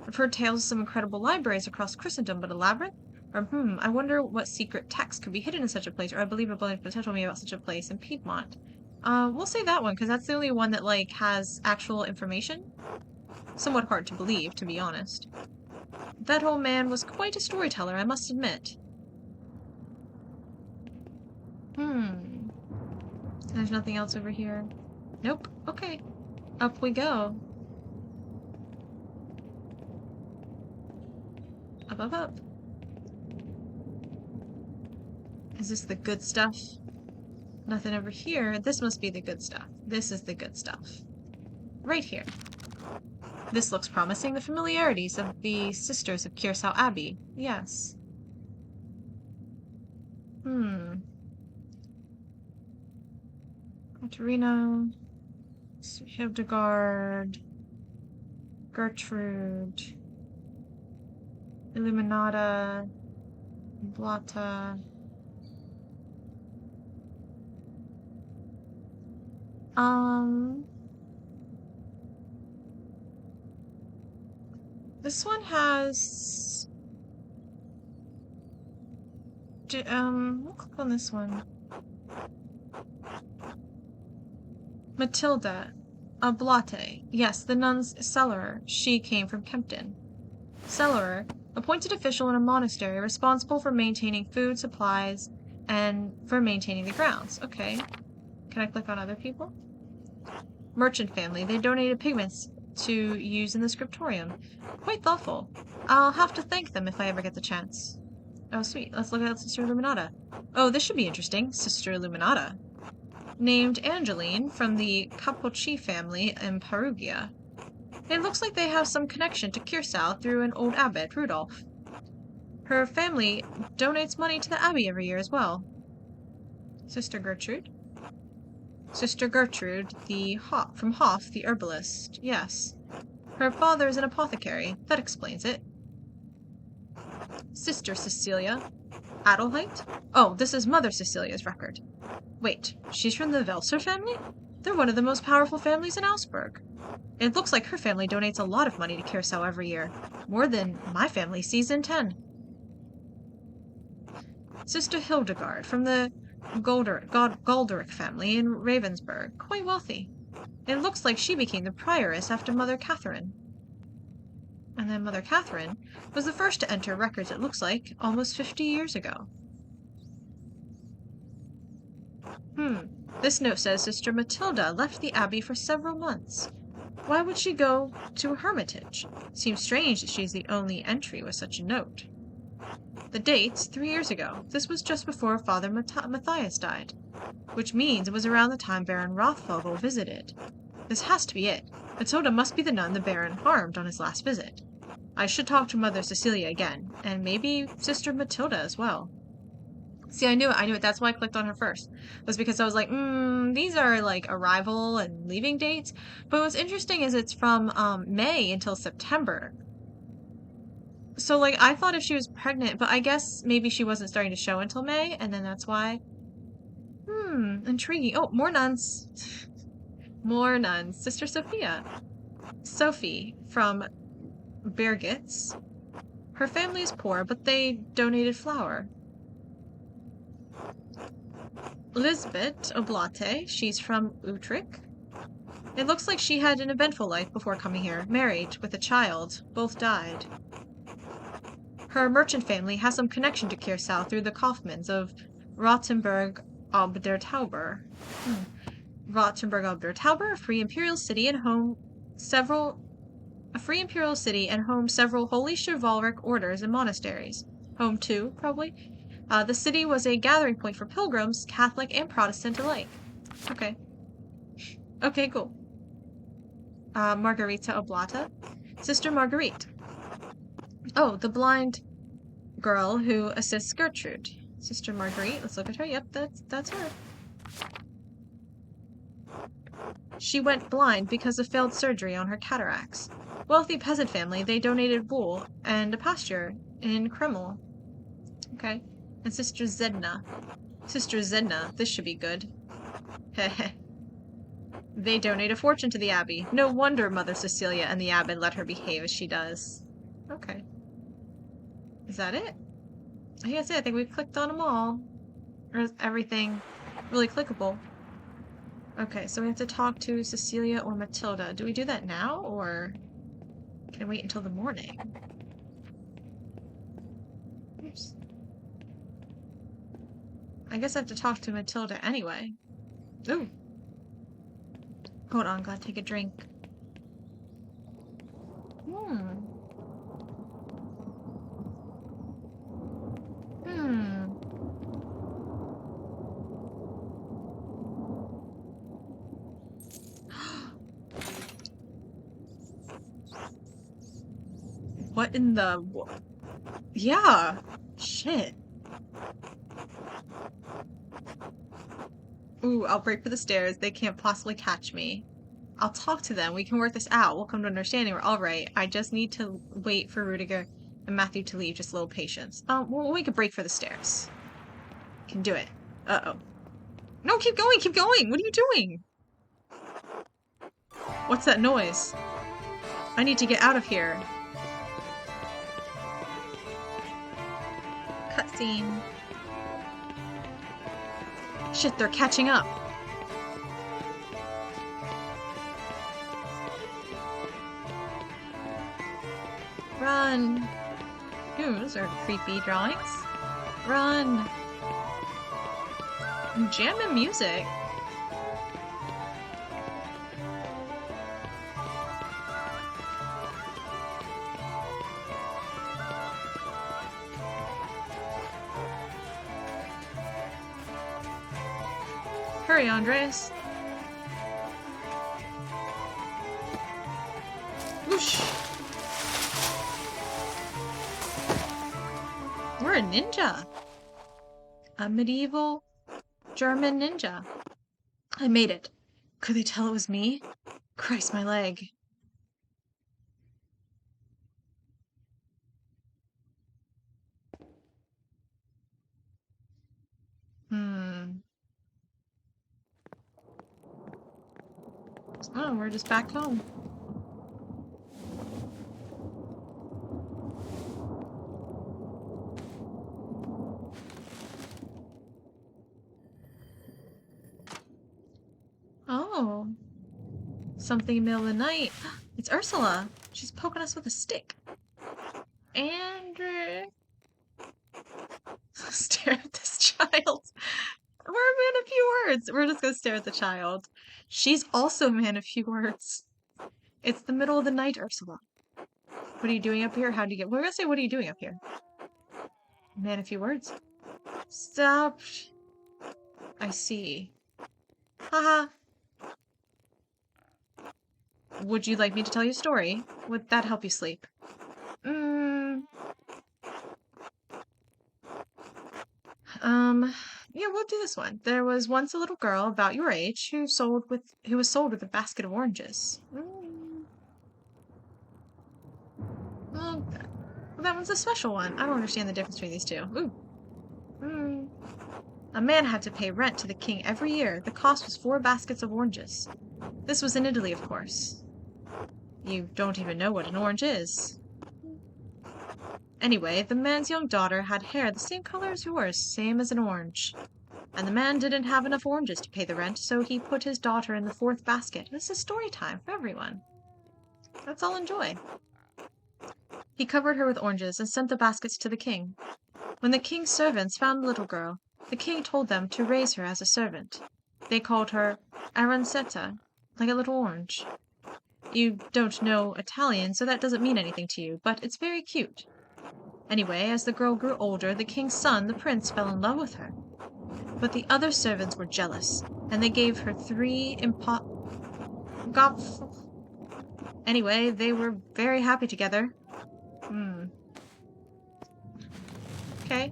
I've heard tales of some incredible libraries across Christendom, but a labyrinth? Or, I wonder what secret text could be hidden in such a place, or I believe a belief told me about such a place in Piedmont. We'll say that one, because that's the only one that, like, has actual information. Somewhat hard to believe, to be honest. That old man was quite a storyteller, I must admit. There's nothing else over here. Nope. Okay. Up we go. Up, up, up. Is this the good stuff? Nothing over here. This must be the good stuff. This is the good stuff. Right here. This looks promising. The familiarities of the sisters of Kiersau Abbey. Yes. Katerina, Hildegard, Gertrude, Illuminata, Blata. This one has... we'll click on this one. Matilda. Blate. Yes, the nun's cellarer. She came from Kempton. Cellarer. Appointed official in a monastery responsible for maintaining food supplies and for maintaining the grounds. Okay. Can I click on other people? Merchant family. They donated pigments to use in the scriptorium. Quite thoughtful. I'll have to thank them if I ever get the chance. Oh, sweet. Let's look at Sister Illuminata. Oh, this should be interesting. Sister Illuminata. Named Angeline from the Capocci family in Perugia. It looks like they have some connection to Kiersau through an old abbot, Rudolph. Her family donates money to the abbey every year as well. Sister Gertrude? Sister Gertrude, from Hoff, the herbalist. Yes. Her father is an apothecary. That explains it. Sister Cecilia. Adelheid? Oh, this is Mother Cecilia's record. Wait, she's from the Welser family? They're one of the most powerful families in Augsburg. It looks like her family donates a lot of money to Kiersau every year. More than my family sees in 10. Sister Hildegard, from the Golderick family in Ravensburg. Quite wealthy. It looks like she became the prioress after Mother Catherine. And then Mother Catherine was the first to enter records, it looks like, almost 50 years ago. This note says Sister Matilda left the abbey for several months. Why would she go to a hermitage? Seems strange that she's the only entry with such a note. The date's 3 years ago. This was just before Father Matthias died, which means it was around the time Baron Rothvogel visited. This has to be it. Matilda must be the nun the Baron harmed on his last visit. I should talk to Mother Cecilia again, and maybe Sister Matilda as well. See, I knew it. That's why I clicked on her first. Was because I was like, these are like arrival and leaving dates. But what's interesting is it's from May until September. So, like, I thought if she was pregnant, but I guess maybe she wasn't starting to show until May, and then that's why. Intriguing. Oh, more nuns. More nuns. Sister Sophia. Sophie from Birgitz. Her family is poor, but they donated flour. Lisbeth Oblate, she's from Utrecht. It looks like she had an eventful life before coming here, married, with a child. Both died. Her merchant family has some connection to Kiersau through the Kaufmanns of Rottenburg ob der Tauber. Rottenburg ob der Tauber, a free imperial city and home several holy chivalric orders and monasteries. Home to, probably. The city was a gathering point for pilgrims, Catholic and Protestant alike. Okay. Okay, cool. Margarita Oblata. Sister Marguerite. Oh, the blind girl who assists Gertrude. Sister Marguerite. Let's look at her. Yep, that's her. She went blind because of failed surgery on her cataracts. Wealthy peasant family, they donated wool and a pasture in Kreml. Okay. And Sister Zedna. Sister Zedna, this should be good. Heh. They donate a fortune to the abbey. No wonder Mother Cecilia and the abbot let her behave as she does. Okay. Is that it? I guess I think we've clicked on them all. Or is everything really clickable? Okay, so we have to talk to Cecilia or Matilda. Do we do that now, or can I wait until the morning? Oops. I guess I have to talk to Matilda anyway. Ooh. Hold on, gotta take a drink. What in the... Yeah. Shit. Ooh, I'll break for the stairs. They can't possibly catch me. I'll talk to them. We can work this out. We'll come to understanding. We're all right. I just need to wait for Rudiger and Matthew to leave. Just a little patience. We'll make a break for the stairs. Can do it. Uh-oh. No, keep going, keep going! What are you doing? What's that noise? I need to get out of here. Cutscene. Shit, they're catching up. Run! Ooh, those are creepy drawings. Run! Jamming music. Hurry, Andres. Whoosh! We're a ninja. A medieval German ninja. I made it. Could they tell it was me? Christ, my leg. Oh, we're just back home. Oh. Something in the middle of the night. It's Ursula. She's poking us with a stick. Andrew. Stare at this child. We're a man of few words. We're just gonna stare at the child. She's also a man of few words. It's the middle of the night, Ursula. What are you doing up here? How do you get... We're gonna say, what are you doing up here? Man of few words. Stop. I see. Haha. Would you like me to tell you a story? Would that help you sleep? Yeah, we'll do this one. There was once a little girl about your age who was sold with a basket of oranges. Well, that one's a special one. I don't understand the difference between these two. Ooh. A man had to pay rent to the king every year. The cost was 4 baskets of oranges. This was in Italy, of course. You don't even know what an orange is. Anyway, the man's young daughter had hair the same color as yours, same as an orange. And the man didn't have enough oranges to pay the rent, so he put his daughter in the 4th basket. This is story time for everyone. Let's all enjoy. He covered her with oranges and sent the baskets to the king. When the king's servants found the little girl, the king told them to raise her as a servant. They called her Arancetta, like a little orange. You don't know Italian, so that doesn't mean anything to you, but it's very cute. Anyway, as the girl grew older, the king's son, the prince, fell in love with her. But the other servants were jealous, and they gave her 3 Anyway, they were very happy together. Okay.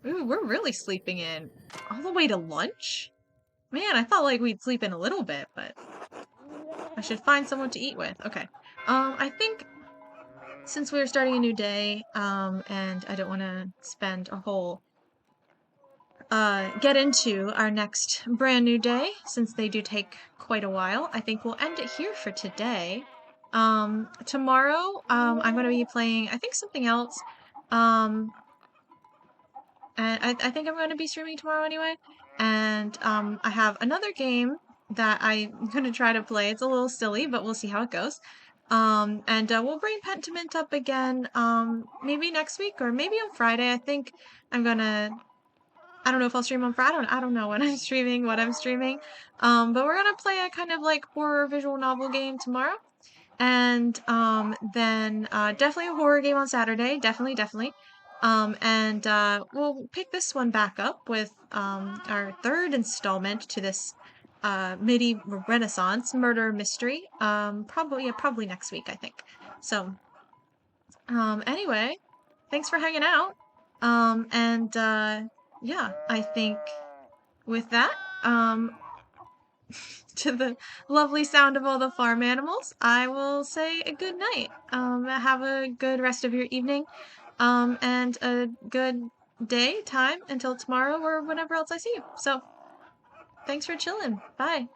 Ooh, we're really sleeping in. All the way to lunch? Man, I thought like we'd sleep in a little bit, but I should find someone to eat with. Okay. I think since we're starting a new day, and I don't want to spend a whole get into our next brand new day, since they do take quite a while, I think we'll end it here for today. Tomorrow, I'm going to be playing, I think, something else. And I think I'm going to be streaming tomorrow anyway. And I have another game that I'm going to try to play. It's a little silly, but we'll see how it goes. And we'll bring Pentiment up again, maybe next week or maybe on Friday. I think I'm gonna... I don't know if I'll stream on Friday. I don't know when I'm streaming, what I'm streaming. But we're gonna play a kind of like horror visual novel game tomorrow. And then definitely a horror game on Saturday. Definitely. And we'll pick this one back up with our 3rd installment to this medieval Renaissance murder mystery. Probably next week, I think. So, anyway, thanks for hanging out. And yeah, I think with that, to the lovely sound of all the farm animals, I will say a good night. Have a good rest of your evening, and a good day time until tomorrow or whenever else I see you. So, thanks for chilling. Bye.